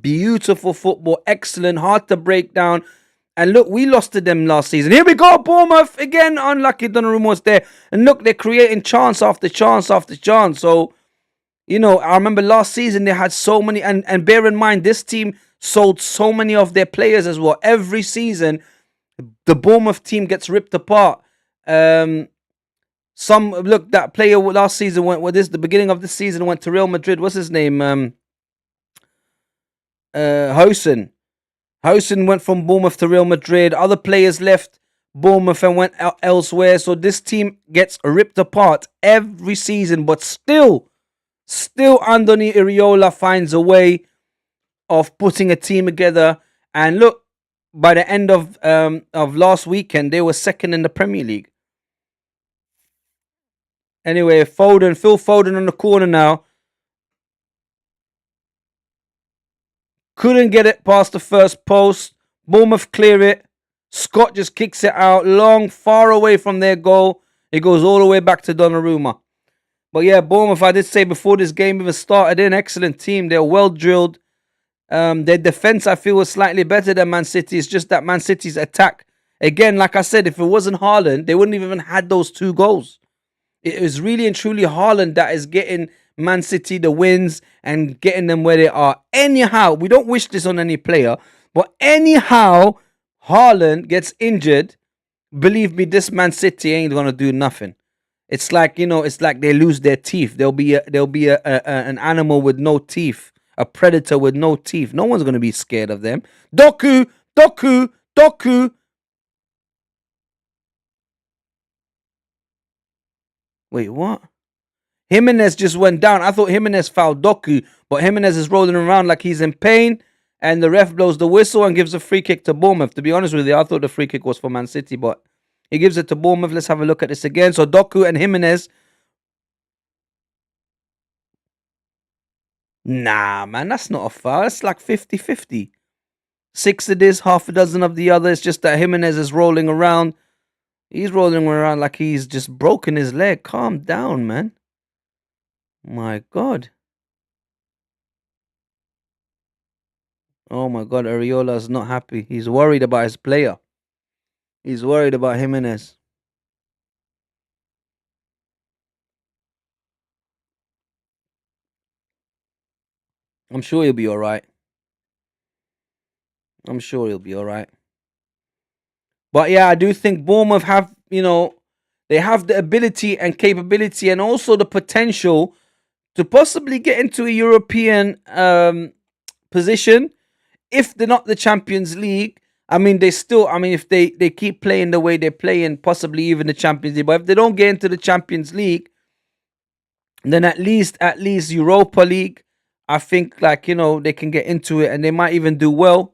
beautiful football. Excellent, hard to break down. And look, we lost to them last season. Here we go, Bournemouth. Again, unlucky Donnarumma was there. And look, they're creating chance after chance after chance. So, you know, I remember last season they had so many. And bear in mind, this team sold so many of their players as well. Every season, the Bournemouth team gets ripped apart. That player last season the beginning of the season went to Real Madrid. What's his name? Housen. Housen went from Bournemouth to Real Madrid. Other players left Bournemouth and went elsewhere. So this team gets ripped apart every season. But still Andoni Iraola finds a way of putting a team together. And look, by the end of last weekend, they were second in the Premier League. Anyway, Phil Foden on the corner now. Couldn't get it past the first post. Bournemouth clear it. Scott just kicks it out long, far away from their goal. It goes all the way back to Donnarumma. But yeah, Bournemouth, I did say before this game even started, an excellent team. They're well drilled. Their defense, I feel, was slightly better than Man City. It's just that Man City's attack, again, like I said, if it wasn't Haaland, they wouldn't even had those 2 goals. It was really and truly Haaland that is getting Man City the wins and getting them where they are. Anyhow, we don't wish this on any player, but anyhow, Haaland gets injured. Believe me, this Man City ain't gonna do nothing. It's like, you know, it's like they lose their teeth. There'll be an animal with no teeth, a predator with no teeth. No one's gonna be scared of them. Doku. Wait, what? Jimenez just went down. I thought Jimenez fouled Doku, but Jimenez is rolling around like he's in pain, and the ref blows the whistle and gives a free kick to Bournemouth. To be honest with you, I thought the free kick was for Man City, but he gives it to Bournemouth. Let's have a look at this again. So Doku and Jimenez. Nah, man, that's not a foul. That's like 50-50. 6 of this, half a dozen of the other. It's just that Jimenez is rolling around. He's rolling around like he's just broken his leg. Calm down, man. My God. Oh my God, Areola's not happy. He's worried about his player. He's worried about Jimenez. I'm sure he'll be all right. I'm sure he'll be all right. But yeah, I do think Bournemouth have, you know, they have the ability and capability and also the potential to possibly get into a European position. If they're not the Champions League, I mean, if they keep playing the way they're playing, possibly even the Champions League. But if they don't get into the Champions League, then at least Europa League, I think, like, you know, they can get into it and they might even do well.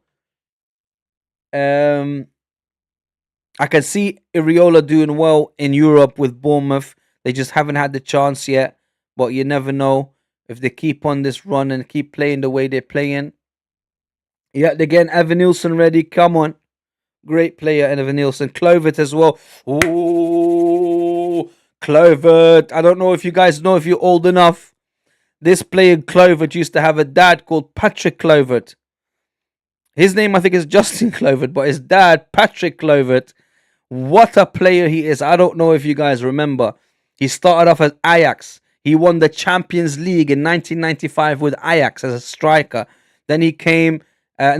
I can see Iraola doing well in Europe with Bournemouth. They just haven't had the chance yet. But you never know if they keep on this run and keep playing the way they're playing. Yeah, again, Evan Nilsson ready. Come on. Great player, Evan Nilsson. Clovert as well. Ooh, Clovert. I don't know if you guys know, if you're old enough. This player, Clovert, used to have a dad called Patrick Clovert. His name, I think, is Justin Clovert, but his dad, Patrick Clovert, what a player he is. I don't know if you guys remember. He started off at Ajax. He won the Champions League in 1995 with Ajax as a striker. Then he came... I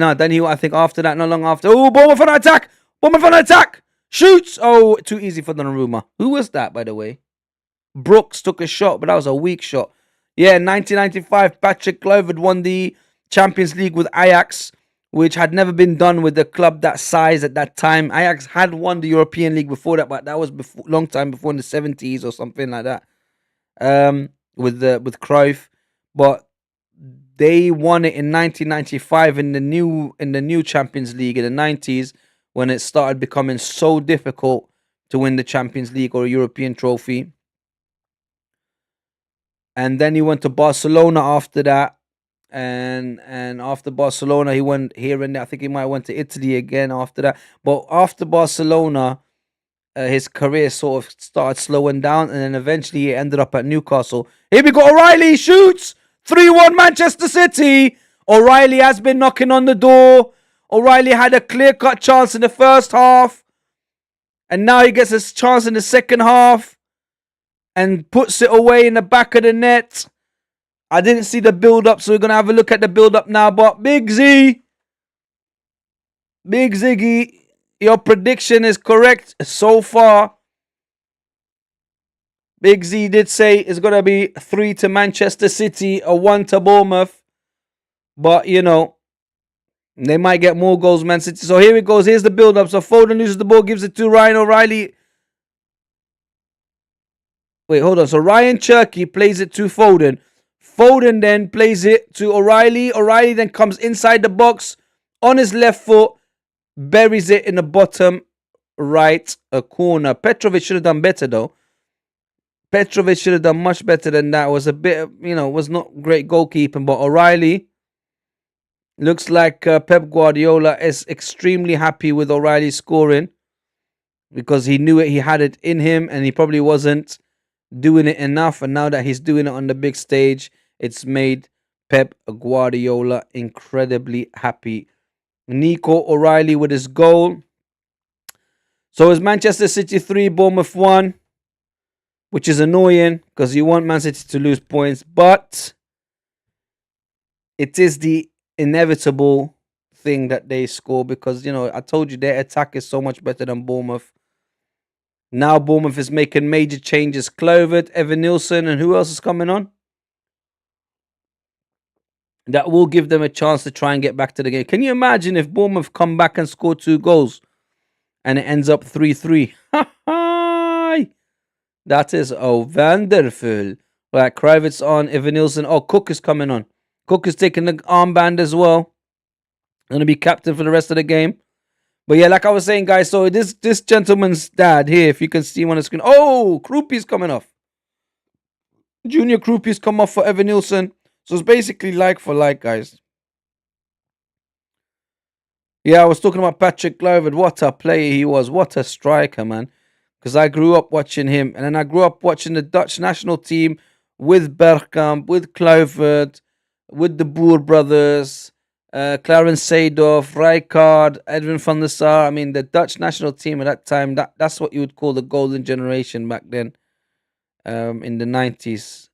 think after that, not long after... Oh, Bournemouth on attack! Bournemouth on attack! Shoots! Oh, too easy for Donnarumma. Who was that, by the way? Brooks took a shot, but that was a weak shot. Yeah, 1995, Patrick Kluivert won the Champions League with Ajax, which had never been done with a club that size at that time. Ajax had won the European League before that, but that was before, long time before, in the 70s or something like that. With Cruyff, but they won it in 1995 in the new Champions League in the 90s, when it started becoming so difficult to win the Champions League or a European trophy. And then he went to Barcelona after that, and after Barcelona he went here and there. I think he might went to Italy again after that. But after Barcelona, his career sort of started slowing down, and then eventually he ended up at Newcastle. Here we go. O'Reilly shoots 3-1 Manchester City. O'Reilly has been knocking on the door. O'Reilly had a clear-cut chance in the first half, and now he gets his chance in the second half and puts it away in the back of the net. I didn't see the build-up, so we're going to have a look at the build-up now. But Big Ziggy, your prediction is correct so far. Big Z did say it's going to be 3 to Manchester City, or 1 to Bournemouth. But, you know, they might get more goals, Man City. So here it goes. Here's the build-up. So Foden loses the ball, gives it to Ryan O'Reilly. Wait, hold on. So Ryan Cherky plays it to Foden. Foden then plays it to O'Reilly. O'Reilly then comes inside the box on his left foot, buries it in the bottom right corner. Petrovic should have done better, though. Petrovic should have done much better than that. It was a bit, was not great goalkeeping. But O'Reilly, looks like Pep Guardiola is extremely happy with O'Reilly scoring, because he knew it, he had it in him, and he probably wasn't doing it enough. And now that he's doing it on the big stage, it's made Pep Guardiola incredibly happy. Nico O'Reilly with his goal. So it's Manchester City 3, Bournemouth 1, which is annoying because you want Man City to lose points, but it is the inevitable thing that they score, because, I told you their attack is so much better than Bournemouth. Now Bournemouth is making major changes. Kluivert, Evan Nielsen, and who else is coming on? That will give them a chance to try and get back to the game. Can you imagine if Bournemouth come back and score 2 goals and it ends up 3-3? That is wonderful. Right, Kluivert's on, Evan Nielsen. Oh, Cook is coming on. Cook is taking the armband as well. Going to be captain for the rest of the game. But yeah, like I was saying, guys, so this gentleman's dad here, if you can see him on the screen. Oh, Krupi's coming off. Junior Krupi's come off for Evan Nielsen. So it's basically like for like, guys. Yeah, I was talking about Patrick Kluivert. What a player he was. What a striker, man. Because I grew up watching him. And then I grew up watching the Dutch national team with Bergkamp, with Kluivert, with the Boer brothers, Clarence Seedorf, Rijkaard, Edwin van der Sar. I mean, the Dutch national team at that time, that's what you would call the golden generation back then, in the 90s.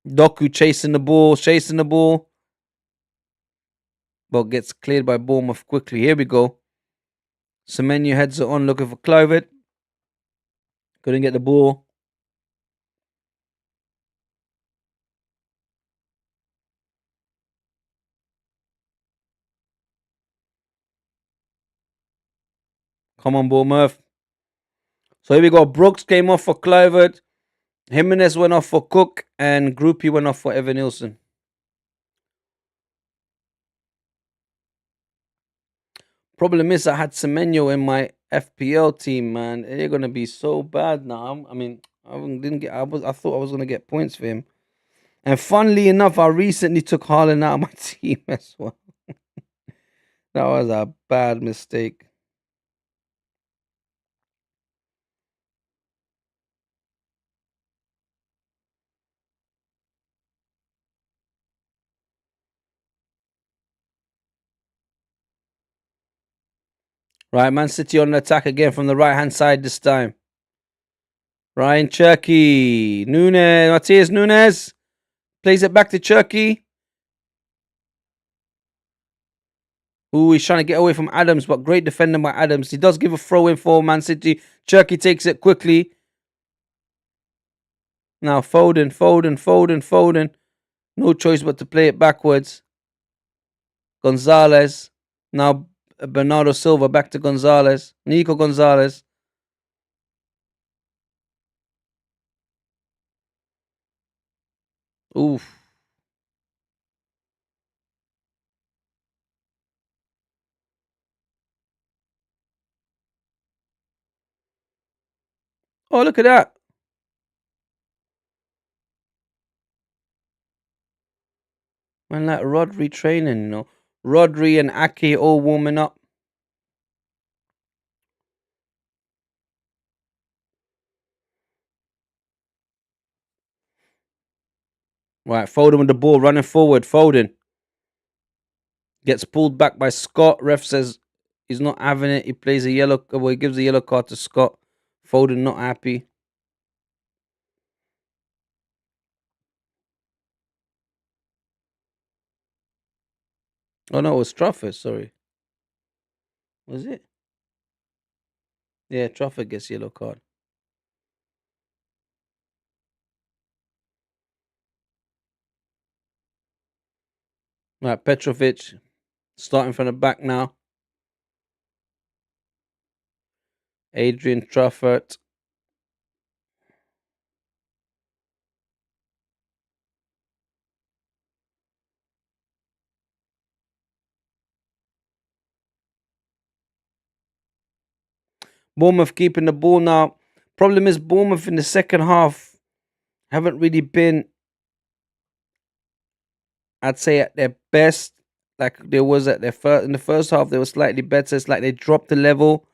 Doku chasing the ball, but gets cleared by Bournemouth quickly. Here we go. Semenyo heads it on, looking for Kluivert. Couldn't get the ball. Come on, Bournemouth. So here we go. Brooks came off for Kluivert. Jimenez went off for Cook, and Groupie went off for Evan Nielsen. Problem is, I had Semenyo in my FPL team, man. They're gonna be so bad now. I thought I was gonna get points for him. And funnily enough, I recently took Haaland out of my team as well. That was a bad mistake. Right, Man City on the attack again from the right-hand side this time. Ryan Cherky. Matthias Nunes. Plays it back to Cherky. Ooh, he's trying to get away from Adams, but great defending by Adams. He does give a throw in for Man City. Cherky takes it quickly. Now Foden. No choice but to play it backwards. Gonzalez. Now Bernardo Silva back to Gonzalez. Nico Gonzalez. Oof. Oh, look at that. Man, like Rodri training, Rodri and Ake all warming up. Right, Foden with the ball, running forward. Foden gets pulled back by Scott. Ref says he's not having it. He plays a yellow. Well, he gives a yellow card to Scott. Foden not happy. Oh no, it was Trafford. Sorry, was it? Yeah, Trafford gets yellow card. Right, Petrovic starting from the back now. Adrian Trafford. Bournemouth keeping the ball now. Problem is Bournemouth in the second half haven't really been, I'd say, at their best. Like they was at their first in the first half, they were slightly better. It's like they dropped the level.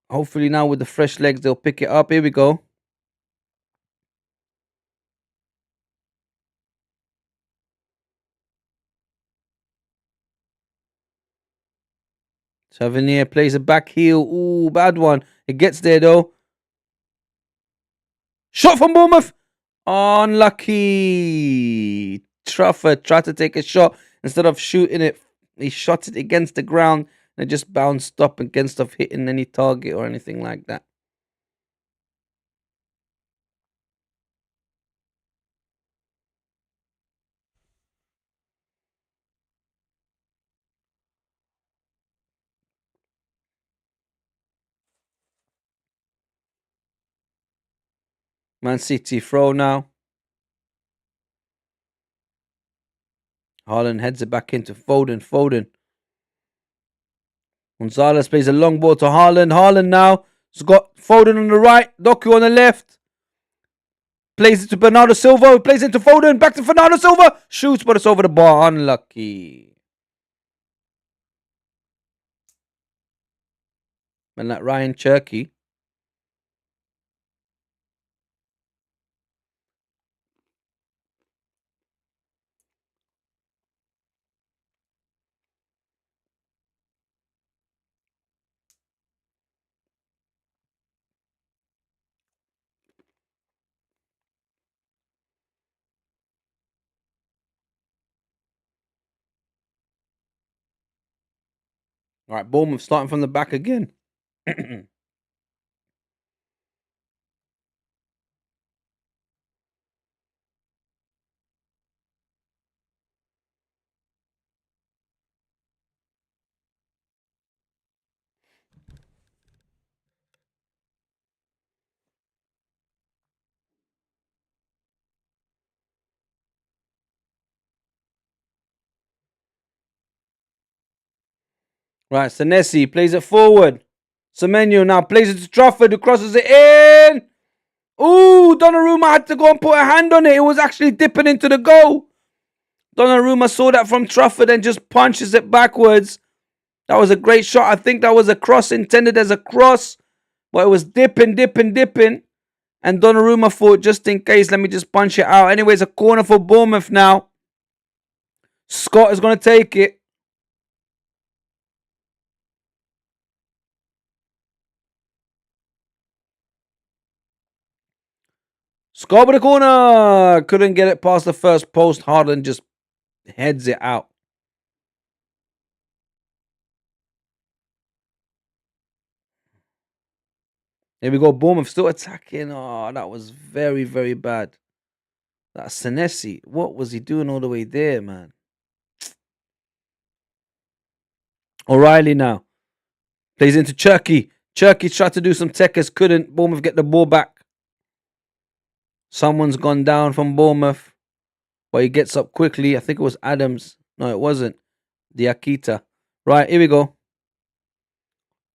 Hopefully now with the fresh legs, they'll pick it up. Here we go. Tavernier plays a back heel. Ooh, bad one. It gets there though. Shot from Bournemouth. Unlucky. Trafford tried to take a shot. Instead of shooting it, he shot it against the ground and it just bounced up against of hitting any target or anything like that. Man City throw now. Haaland heads it back into Foden. Gonzalez plays a long ball to Haaland. Haaland now has got Foden on the right, Doku on the left. Plays it to Bernardo Silva. Plays it to Foden. Back to Bernardo Silva. Shoots, but it's over the bar. Unlucky. And that Ryan Cherky. All right, Bournemouth starting from the back again. Right, Senesi plays it forward. Semenyo now plays it to Trafford, who crosses it in. Ooh, Donnarumma had to go and put a hand on it. It was actually dipping into the goal. Donnarumma saw that from Trafford and just punches it backwards. That was a great shot. I think that was a cross intended as a cross, but it was dipping. And Donnarumma thought, just in case, let me just punch it out. Anyways, a corner for Bournemouth now. Scott is going to take it. Scott with the corner. Couldn't get it past the first post. Haaland just heads it out. Here we go. Bournemouth still attacking. Oh, that was very, very bad. That's Senesi. What was he doing all the way there, man? O'Reilly now. Plays into Cherky. Cherky tried to do some techers, couldn't. Bournemouth get the ball back. Someone's gone down from Bournemouth, but he gets up quickly. I think it was Adams. No, it wasn't. Diakita. Right, here we go.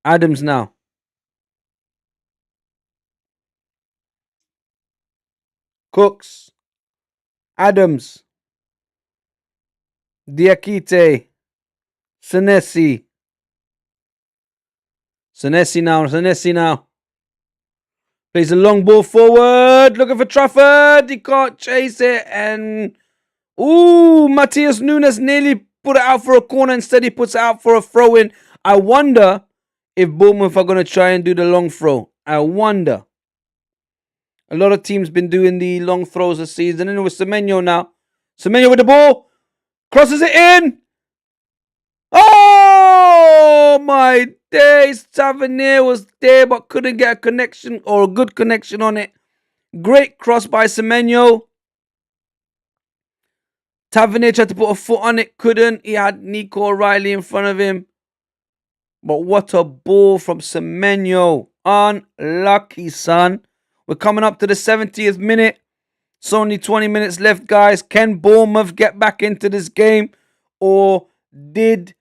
Adams now. Cooks. Adams. Diakite. Senesi. Senesi now. Senesi now. Plays a long ball forward. Looking for Trafford. He can't chase it. And Matthias Nunes nearly put it out for a corner. Instead, he puts it out for a throw in. I wonder if Bournemouth are going to try and do the long throw. I wonder. A lot of teams been doing the long throws this season. And it was Semenyo now. Semenyo with the ball. Crosses it in. Oh my days. Tavernier was there but couldn't get a connection or a good connection on it. Great cross by Semenyo. Tavernier tried to put a foot on it. Couldn't. He had Nico O'Reilly in front of him. But what a ball from Semenyo. Unlucky, son. We're coming up to the 70th minute. It's only 20 minutes left, guys. Can Bournemouth get back into this game? Or did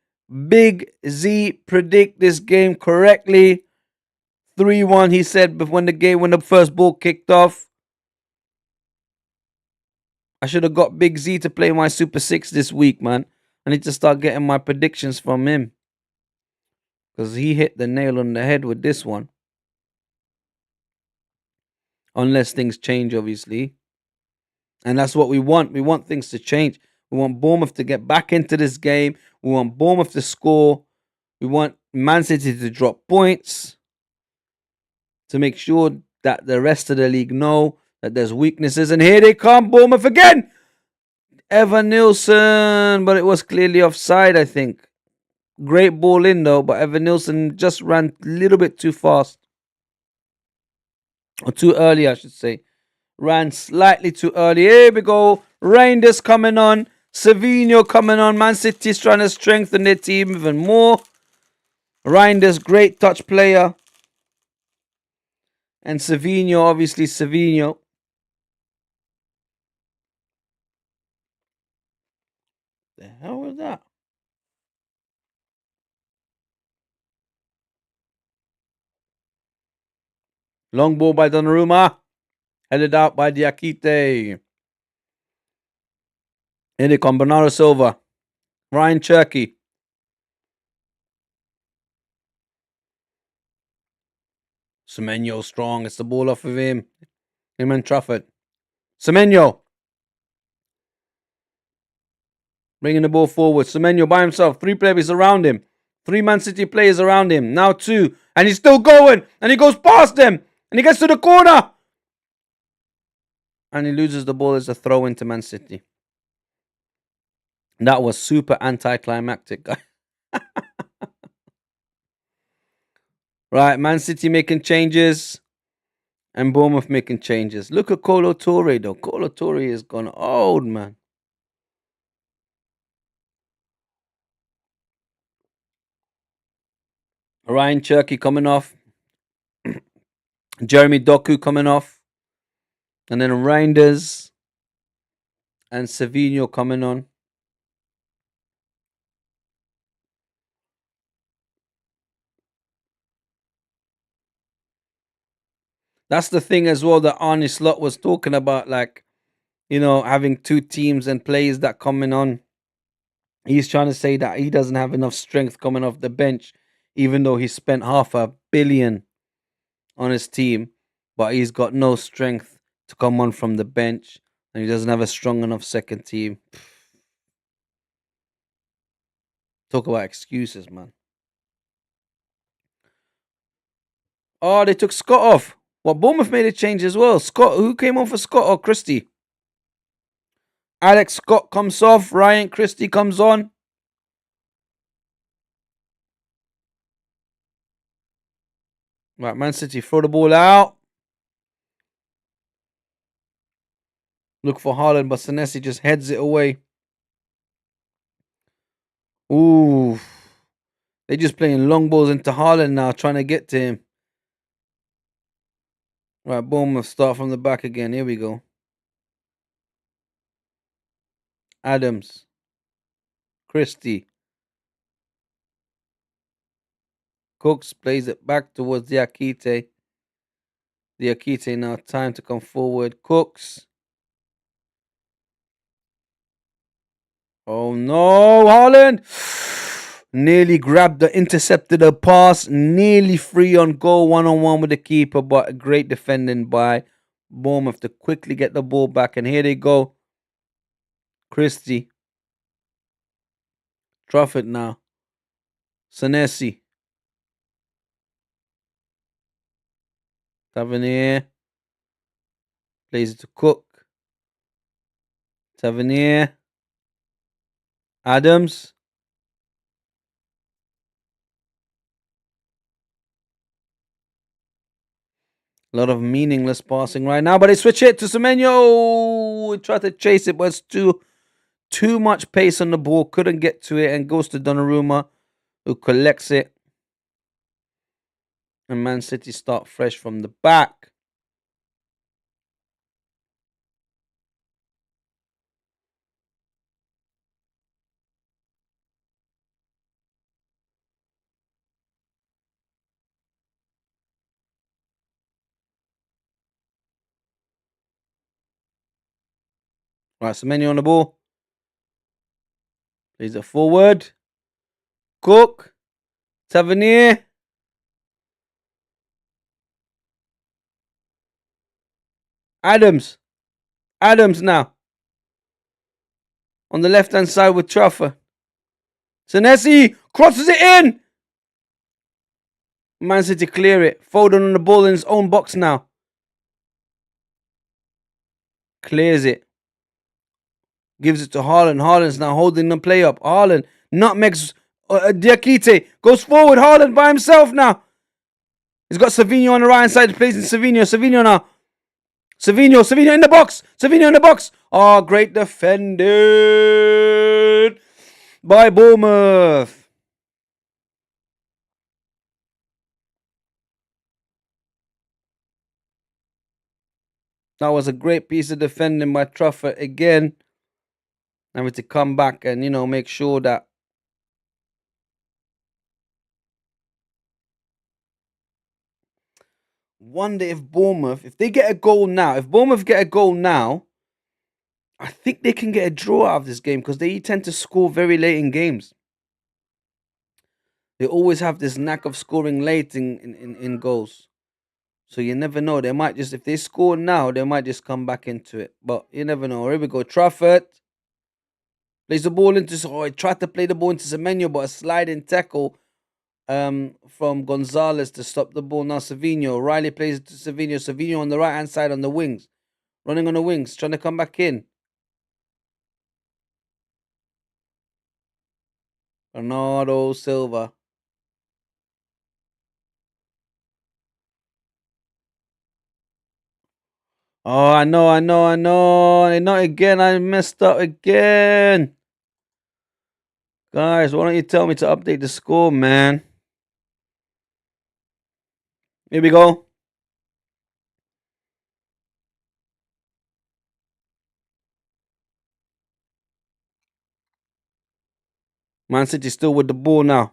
Big Z predict this game correctly? 3-1, he said, when the first ball kicked off. I should have got Big Z to play my Super 6 this week, man. I need to start getting my predictions from him. Because he hit the nail on the head with this one. Unless things change, obviously. And that's what we want. We want things to change. We want Bournemouth to get back into this game. We want Bournemouth to score. We want Man City to drop points. To make sure that the rest of the league know that there's weaknesses. And here they come. Bournemouth again. Evan Nilsson. But it was clearly offside, I think. Great ball in, though. But Evan Nilsson just ran a little bit too fast. Or too early, I should say. Ran slightly too early. Here we go. Reinders coming on. Savinho coming on. Man City's trying to strengthen their team even more. Reinders, great touch player. And Savinho, obviously Savinho. The hell was that? Long ball by Donnarumma. Headed out by Diakite. Here they come. Bernardo Silva. Ryan Cherky. Semenyo strong. It's the ball off of him. Him and Trafford. Semenyo. Bringing the ball forward. Semenyo by himself. 3 players around him. 3 Man City players around him. Now 2. And he's still going. And he goes past them. And he gets to the corner. And he loses the ball as a throw into Man City. That was super anticlimactic, guys. Right, Man City making changes. And Bournemouth making changes. Look at Kolo Toure, though. Kolo Toure is gone old, man. Ryan Cherky coming off. Jeremy Doku coming off. And then Reinders and Savinho coming on. That's the thing as well that Arne Slot was talking about, like, having 2 teams and players that coming on. He's trying to say that he doesn't have enough strength coming off the bench, even though he spent $500 million on his team, but he's got no strength to come on from the bench, and he doesn't have a strong enough second team. Talk about excuses, man. Oh, they took Scott off. Well, Bournemouth made a change as well. Scott, who came on for Scott or Christie? Alex Scott comes off. Ryan Christie comes on. Right, Man City throw the ball out. Look for Haaland, but Senesi just heads it away. Ooh. They're just playing long balls into Haaland now, trying to get to him. Right, Bournemouth start from the back again. Here we go. Adams. Christie. Cooks plays it back towards Diakite. Diakite now time to come forward. Cooks. Oh no, Haaland! Nearly grabbed intercepted the pass. Nearly free on goal, 1-on-1 with the keeper, but great defending by Bournemouth to quickly get the ball back. And here they go. Christie. Trafford now. Senesi. Tavernier. Plays it to Cook. Tavernier. Adams. A lot of meaningless passing right now, but they switch it to Semenyo. Tried to chase it, but it's too much pace on the ball. Couldn't get to it and goes to Donnarumma, who collects it. And Man City start fresh from the back. Right, Semenyo on the ball. Plays it forward. Cook. Tavernier. Adams. Adams now. On the left-hand side with Trafford. Senesi crosses it in. Man City clear it. Foden on the ball in his own box now. Clears it. Gives it to Haaland. Haaland's now holding the play up. Haaland nutmegs Diakite. Goes forward. Haaland by himself now. He's got Savinho on the right hand side. Plays in Savinho. Savinho now. Savinho in the box. Savinho in the box. Oh, great defended by Bournemouth. That was a great piece of defending by Trafford again. Having to come back and, make sure that wonder if Bournemouth, if they get a goal now, I think they can get a draw out of this game because they tend to score very late in games. They always have this knack of scoring late in goals. So you never know. They might just, if they score now, they might just come back into it. But you never know. Here we go. Trafford plays the ball into, he tried to play the ball into Semenyo, but a sliding tackle from Gonzalez to stop the ball. Now Savinho. Riley plays it to Savinho. Savinho on the right hand side on the wings. Running on the wings, trying to come back in. Bernardo Silva. Oh, I know. Not again. I messed up again. Guys, why don't you tell me to update the score, man? Here we go. Man City still with the ball now.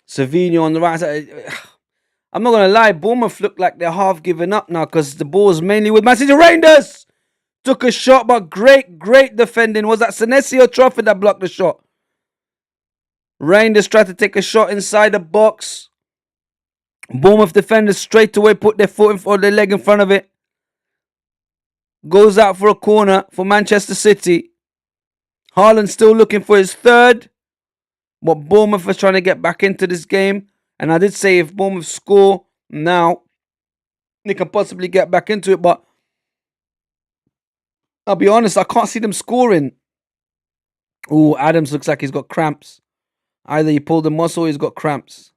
Savinho on the right side. I'm not going to lie. Bournemouth look like they're half giving up now because the ball is mainly with Man City. Reinders took a shot, but great defending. Was that Senesi or Trafford that blocked the shot? Reinders tried to take a shot inside the box. Bournemouth defenders straight away put their foot in or their leg in front of it. Goes out for a corner for Manchester City. Haaland still looking for his third. But Bournemouth is trying to get back into this game. And I did say if Bournemouth score now, they can possibly get back into it. But I'll be honest, I can't see them scoring. Ooh, Adams looks like he's got cramps. Either he pulled a muscle or he's got cramps.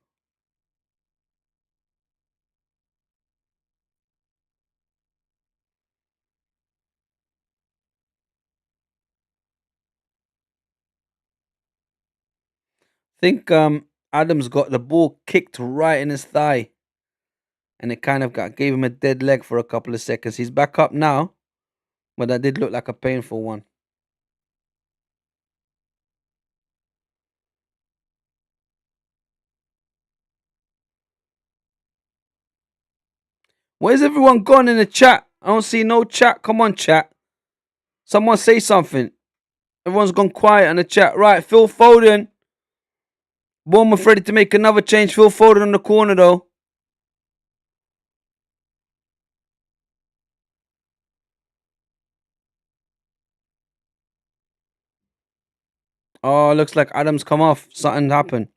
think Adams got the ball kicked right in his thigh, and it kind of gave him a dead leg for a couple of seconds. He's back up now, but that did look like a painful one. Where's everyone gone in the chat? I don't see no chat. Come on, chat. Someone say something. Everyone's gone quiet in the chat. Right, Phil Foden. Bournemouth ready to make another change. Phil Foden on the corner, though. Oh, looks like Adams come off. Something happened.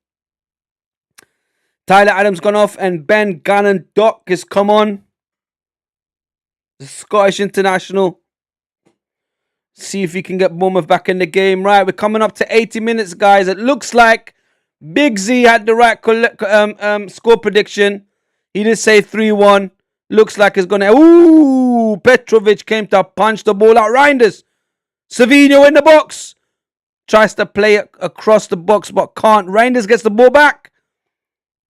Tyler Adams gone off, and Ben Gannon Dock has come on. The Scottish international. See if he can get Bournemouth back in the game. Right, we're coming up to 80 minutes, guys. It looks like Big Z had the right score prediction. He did say 3-1. Looks like it's going to... Ooh! Petrovic came to punch the ball out. Reinders. Savinho in the box. Tries to play it across the box, but can't. Reinders gets the ball back.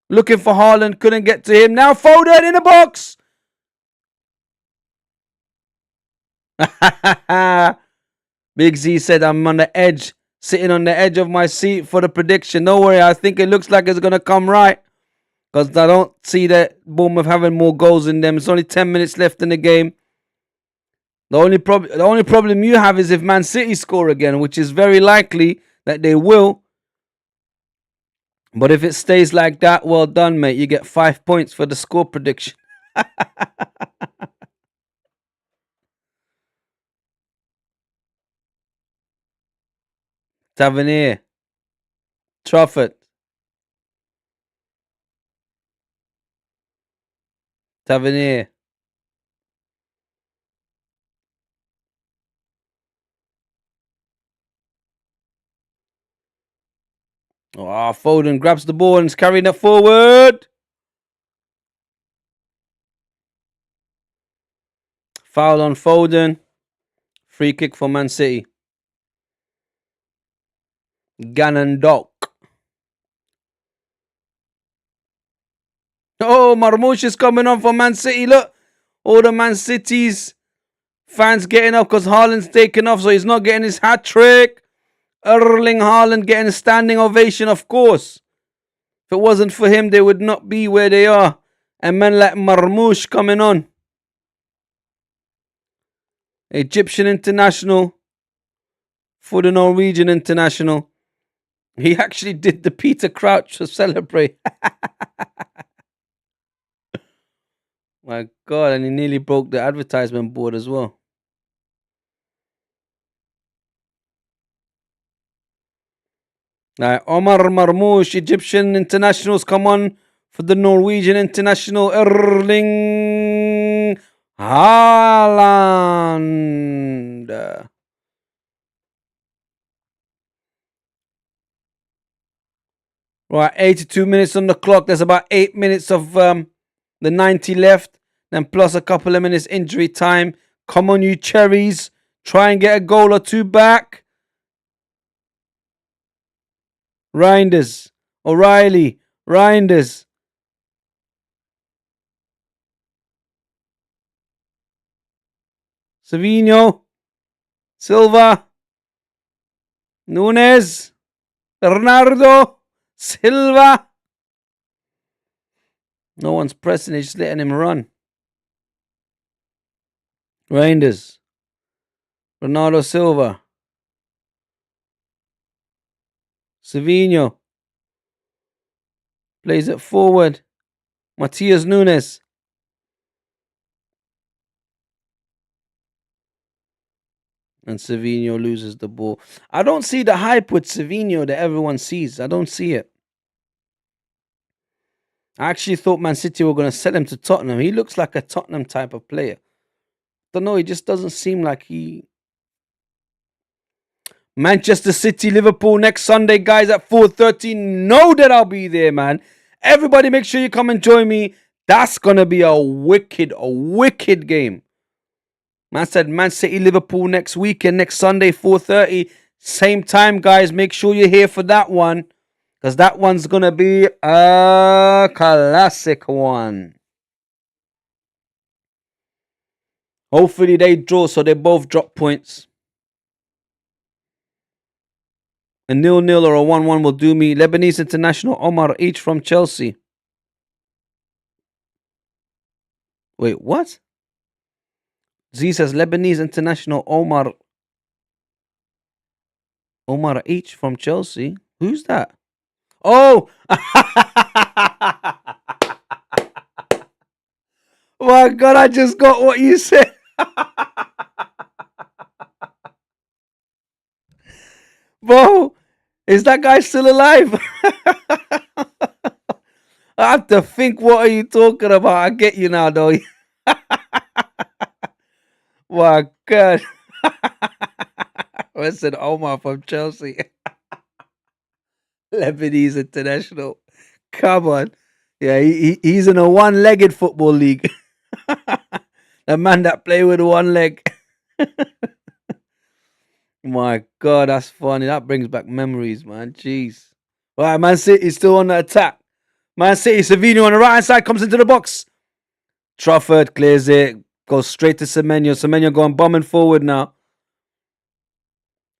Looking for Haaland. Couldn't get to him. Now Foden in the box. Big Z said, I'm on the edge. Sitting on the edge of my seat for the prediction. Don't worry. I think it looks like it's going to come right. Because I don't see that Bournemouth having more goals in them. It's only 10 minutes left in the game. The only problem you have is if Man City score again, which is very likely that they will. But if it stays like that, well done, mate. You get 5 points for the score prediction. Tavernier. Trafford. Tavernier. Oh, Foden grabs the ball and is carrying it forward. Foul on Foden. Free kick for Man City. Gannon Dock. Oh, Marmoush is coming on for Man City. Look, all the Man City's fans getting up because Haaland's taken off, so he's not getting his hat trick. Erling Haaland getting a standing ovation, of course. If it wasn't for him, they would not be where they are. And men like Marmoush coming on. Egyptian international for the Norwegian international. He actually did the Peter Crouch to celebrate. My God, and he nearly broke the advertisement board as well. Omar Marmoush, Egyptian internationals, come on for the Norwegian international, Erling Haaland. Right, 82 minutes on the clock. There's about 8 minutes of the 90 left. Then plus a couple of minutes injury time. Come on, you cherries. Try and get a goal or two back. Reinders. O'Reilly. Reinders. Savinho. Silva. Nunes. Bernardo. Silva. No one's pressing. They're just letting him run. Reinders. Bernardo Silva. Savinho. Plays it forward. Matias Nunes. And Savinho loses the ball. I don't see the hype with Savinho that everyone sees. I don't see it. I actually thought Man City were going to sell him to Tottenham. He looks like a Tottenham type of player. Don't know. He just doesn't seem like he... Manchester City, Liverpool next Sunday, guys, at 4:30. Know that I'll be there, man. Everybody make sure you come and join me. That's going to be a wicked game. Man said Man City, Liverpool next weekend, next Sunday, 4:30. Same time, guys. Make sure you're here for that one. Because that one's going to be a classic one. Hopefully they draw so they both drop points. A 0-0 or a 1-1 will do me. Lebanese international Omar each from Chelsea. Wait, what? Z says Lebanese international Omar each from Chelsea. Who's that? Oh! My God, I just got what you said. Bro, is that guy still alive? I have to think, what are you talking about? I get you now, though. My God. I said Omar from Chelsea. Lebanese international. Come on. Yeah, he's in a one-legged football league. The man that play with one leg. My God, that's funny. That brings back memories, man. Jeez. All right, Man City's still on the attack. Man City, Savinho on the right-hand side comes into the box. Trafford clears it. Goes straight to Semenyo. Semenyo going bombing forward now.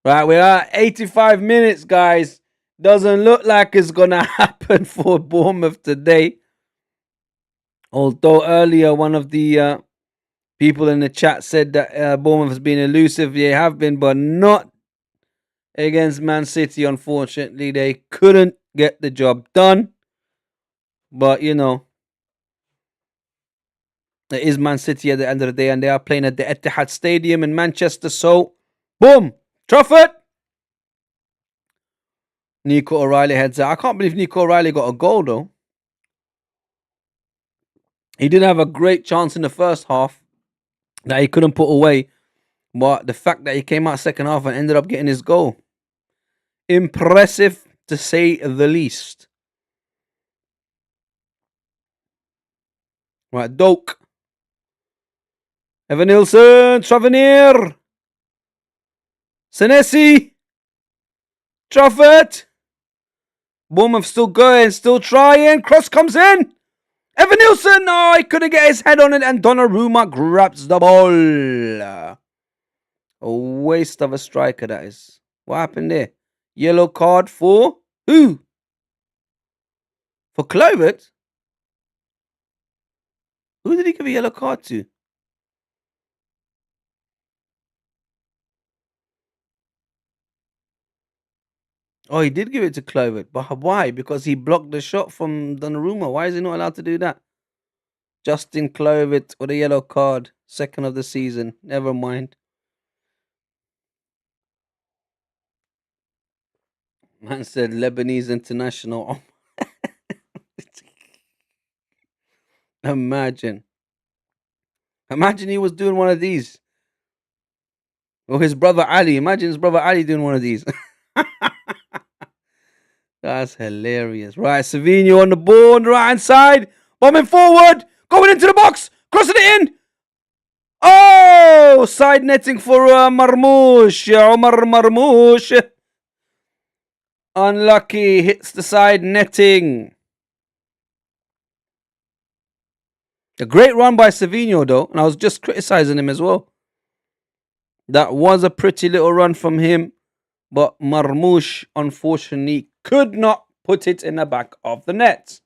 Right, we're at 85 minutes, guys. Doesn't look like it's going to happen for Bournemouth today. Although earlier one of the people in the chat said that Bournemouth has been elusive. They have been, but not against Man City, unfortunately. They couldn't get the job done. But, you know, it is Man City at the end of the day, and they are playing at the Etihad Stadium in Manchester. So, boom, Trafford. Nico O'Reilly heads out. I can't believe Nico O'Reilly got a goal, though. He did have a great chance in the first half that he couldn't put away. But the fact that he came out second half and ended up getting his goal. Impressive, to say the least. Right, Doak. Evan Nilsson. Tavernier. Senesi. Trafford. Bournemouth still going, still trying. Cross comes in. Evan Nilsson. No, he couldn't get his head on it. And Donnarumma grabs the ball. A waste of a striker, that is. What happened there? Yellow card for who? For Clovert? Who did he give a yellow card to? Oh, he did give it to Clovert. But why? Because he blocked the shot from Donnarumma. Why is he not allowed to do that? Justin Clovert with a yellow card. Second of the season. Never mind. Man said Lebanese international. Imagine he was doing one of these. Or his brother Ali. Imagine his brother Ali doing one of these. That's hilarious. Right, Savinho on the ball on the right hand side. Bombing forward. Going into the box. Crossing it in. Oh! Side netting for Marmoush. Omar Marmoush. Unlucky. Hits the side netting. A great run by Savinho, though. And I was just criticizing him as well. That was a pretty little run from him. But Marmoush, unfortunately, could not put it in the back of the net.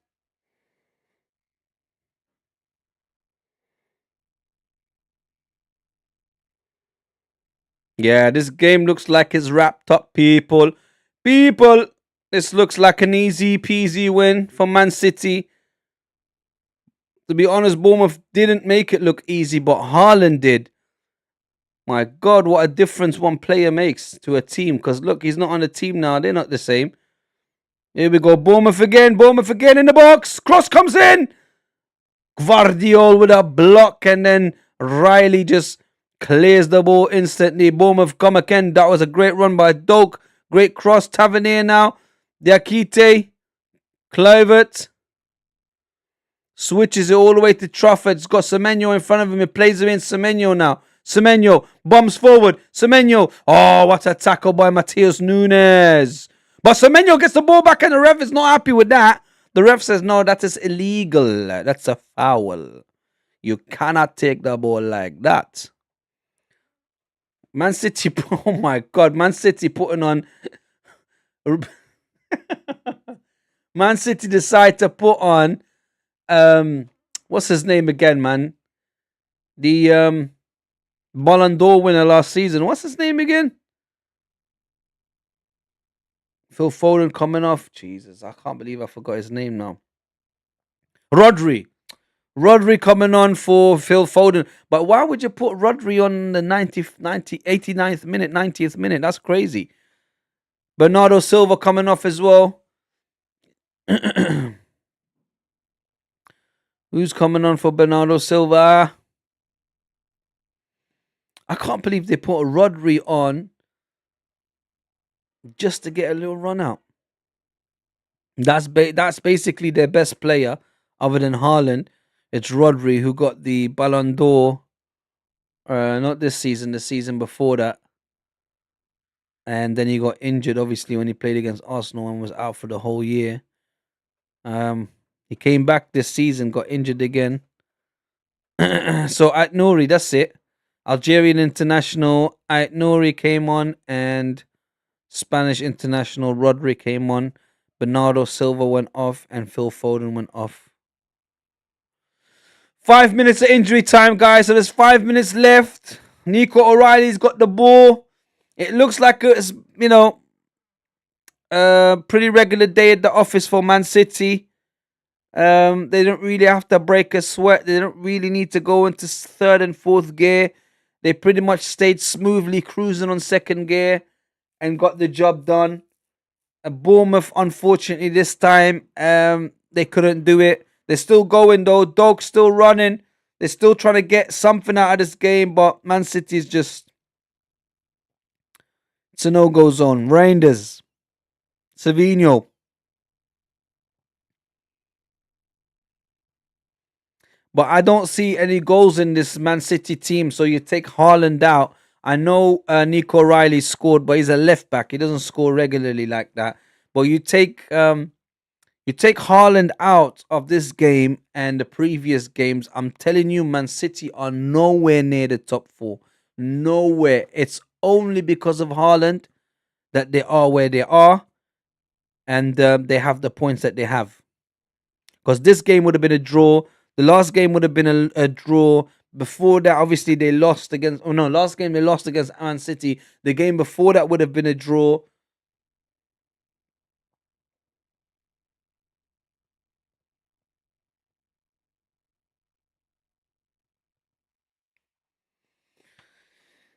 Yeah, this game looks like it's wrapped up, people. This looks like an easy peasy win for Man City. To be honest, Bournemouth didn't make it look easy, but Haaland did. My God, what a difference one player makes to a team. Because look, he's not on the team now. They're not the same. Here we go. Bournemouth again in the box. Cross comes in. Gvardiol with a block. And then Riley just clears the ball instantly. Bournemouth come again. That was a great run by Doak. Great cross. Tavernier now. Diakite. Kluivert. Switches it all the way to Trafford. It's got Semenyo in front of him. He plays him in. Semenyo now. Semenyo bombs forward. Semenyo. Oh, what a tackle by Matheus Nunes. But Semenyo gets the ball back and the ref is not happy with that. The ref says, no, that is illegal. That's a foul. You cannot take the ball like that. Man City, oh my God, Man City putting on... Man City decide to put on... what's his name again, man? The Ballon d'Or winner last season. What's his name again? Phil Foden coming off. Jesus, I can't believe I forgot his name now. Rodri coming on for Phil Foden. But why would you put Rodri on the 89th minute, 90th minute? That's crazy. Bernardo Silva coming off as well. Who's coming on for Bernardo Silva? I can't believe they put Rodri on just to get a little run out. That's basically their best player other than Haaland. It's Rodri who got the Ballon d'Or. Not this season, the season before that. And then he got injured, obviously, when he played against Arsenal and was out for the whole year. He came back this season, got injured again. So Ait Nouri, that's it. Algerian international Ait Nouri came on, and Spanish international Rodri came on. Bernardo Silva went off, and Phil Foden went off. 5 minutes of injury time, guys. So there's 5 minutes left. Nico O'Reilly's got the ball. It looks like it's, pretty regular day at the office for Man City. They don't really have to break a sweat. They don't really need to go into third and fourth gear. They pretty much stayed smoothly cruising on second gear and got the job done. Bournemouth, unfortunately, this time, they couldn't do it. They're still going, though. Dog's still running. They're still trying to get something out of this game, but Man City's just... It's a no-go zone. Reinders. Savinho. But I don't see any goals in this Man City team, so you take Haaland out. I know Nico O'Reilly scored, but he's a left back. He doesn't score regularly like that. But you take Haaland out of this game and the previous games. I'm telling you, Man City are nowhere near the top four. Nowhere. It's only because of Haaland that they are where they are, and they have the points that they have. Because this game would have been a draw. The last game would have been a draw. Before that, obviously, they lost against... Oh, no, last game they lost against Man City. The game before that would have been a draw.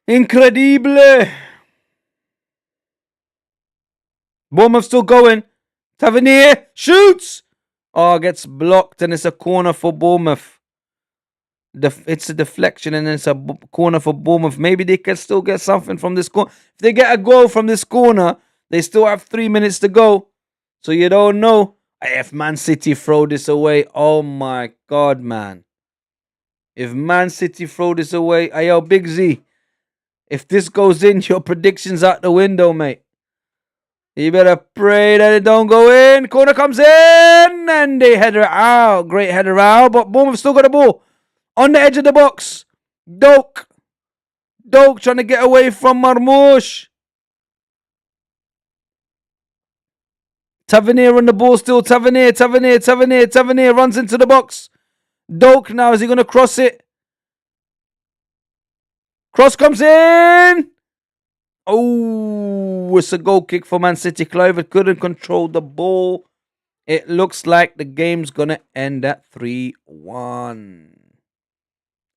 Incredible! Bournemouth still going. Tavernier shoots! Oh, gets blocked, and it's a corner for Bournemouth. It's a deflection, and it's a corner for Bournemouth. Maybe they can still get something from this corner. If they get a goal from this corner, they still have 3 minutes to go. So you don't know. If Man City throw this away, oh my God, man. If Man City throw this away, yo, Big Z. If this goes in, your prediction's out the window, mate. You better pray that it don't go in. Corner comes in, and they header out. Great header out, but Bournemouth still got the ball. On the edge of the box. Doak trying to get away from Marmoush. Tavernier on the ball still. Tavernier runs into the box. Doak now, is he going to cross it? Cross comes in. Oh, it's a goal kick for Man City. Kluivert couldn't control the ball. It looks like the game's going to end at 3-1.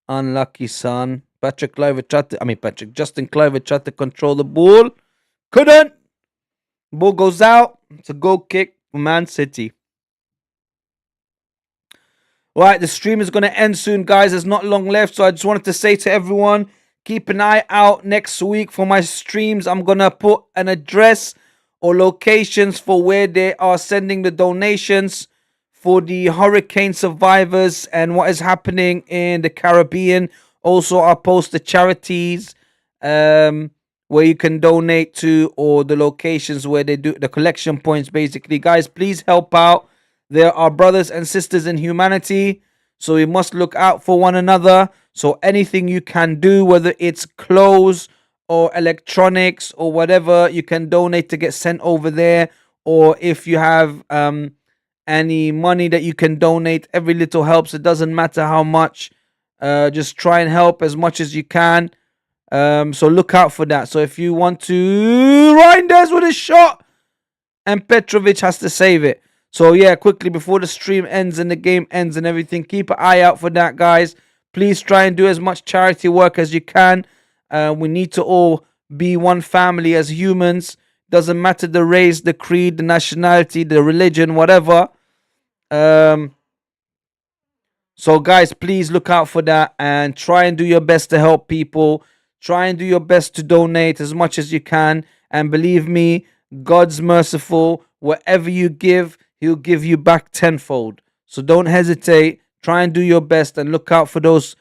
Unlucky, son. Justin Kluivert tried to control the ball. Couldn't. Ball goes out. It's a goal kick for Man City. Right, the stream is going to end soon, guys. There's not long left, so I just wanted to say to everyone, keep an eye out next week for my streams. I'm going to put an address or locations for where they are sending the donations for the hurricane survivors and what is happening in the Caribbean. Also, I'll post the charities where you can donate to, or the locations where they do the collection points. Basically, guys, please help out. There are brothers and sisters in humanity, so we must look out for one another. So anything you can do, whether it's clothes or electronics or whatever, you can donate to get sent over there. Or if you have any money that you can donate, every little helps. It doesn't matter how much. Just try and help as much as you can. So look out for that. So if you want to, Reinders with a shot, and Petrovic has to save it. So yeah, quickly before the stream ends and the game ends and everything, keep an eye out for that, guys. Please try and do as much charity work as you can. We need to all be one family as humans. Doesn't matter the race, the creed, the nationality, the religion, whatever. So guys, please look out for that and try and do your best to help people. Try and do your best to donate as much as you can. And believe me, God's merciful. Whatever you give, He'll give you back tenfold. So don't hesitate. Try and do your best and look out for those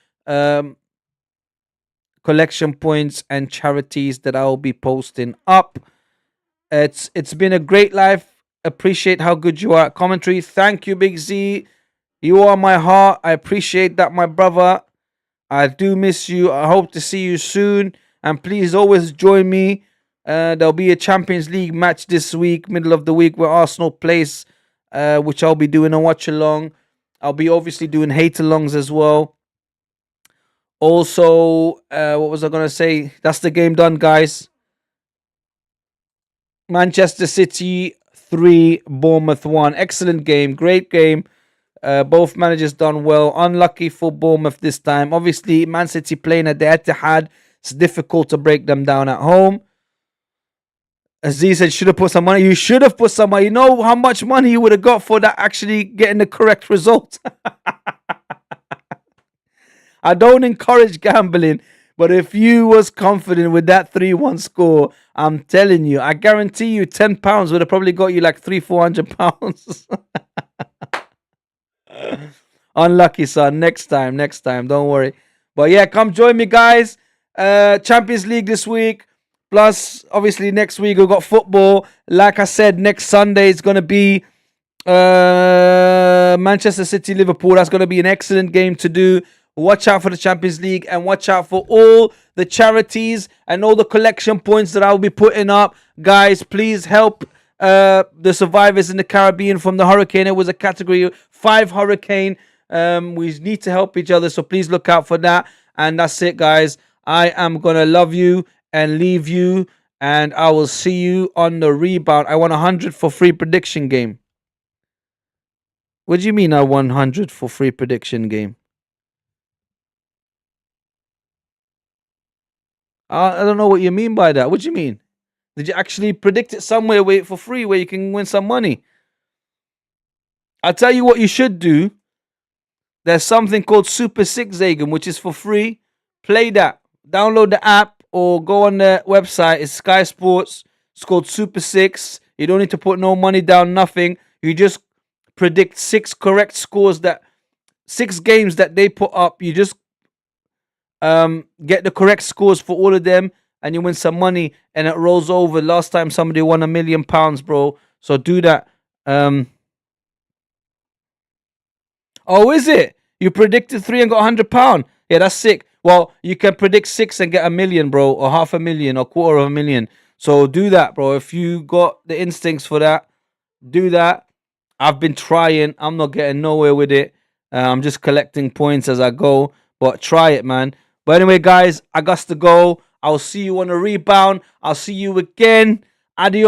collection points and charities that I'll be posting up. It's been a great life. Appreciate how good you are at commentary. Thank you, Big Z. You are my heart. I appreciate that, my brother. I do miss you. I hope to see you soon. And please always join me. There'll be a Champions League match this week, middle of the week, where Arsenal plays, which I'll be doing a watch along. I'll be obviously doing hate alongs as well. Also, what was I going to say? That's the game done, guys. Manchester City 3, Bournemouth 1. Excellent game. Great game. Both managers done well. Unlucky for Bournemouth this time. Obviously, Man City playing at the Etihad. It's difficult to break them down at home. Aziz said, should have put some money. You should have put some money. You know how much money you would have got for that actually getting the correct result. I don't encourage gambling, but if you was confident with that 3-1 score, I'm telling you, I guarantee you £10 would have probably got you like £300-400. Unlucky, son. Next time. Don't worry. But yeah, come join me, guys. Champions League this week. Plus, obviously, next week we've got football. Like I said, next Sunday is going to be Manchester City, Liverpool. That's going to be an excellent game to do. Watch out for the Champions League and watch out for all the charities and all the collection points that I'll be putting up. Guys, please help the survivors in the Caribbean from the hurricane. It was a category 5 hurricane. We need to help each other, so please look out for that. And that's it, guys. I am going to love you and leave you, and I will see you on the rebound. I won 100 for free prediction game. What do you mean I won 100 for free prediction game? I don't know what you mean by that. What do you mean? Did you actually predict it somewhere for free where you can win some money? I'll tell you what you should do. There's something called Super 6 Zagan, which is for free. Play that. Download the app or go on the website. It's Sky Sports. It's called Super 6. You don't need to put no money down, nothing. You just predict 6 correct scores, 6 games that they put up. You just get the correct scores for all of them and you win some money and it rolls over. Last time somebody won £1 million, bro. So do that. Oh, is it? You predicted 3 and got £100? Yeah, that's sick. Well, you can predict 6 and get $1 million, bro, or $500,000 or $250,000. So do that, bro. If you got the instincts for that, do that. I've been trying. I'm not getting nowhere with it. I'm just collecting points as I go. But try it, man. But anyway, guys, I got to go. I'll see you on the rebound. I'll see you again. Adios.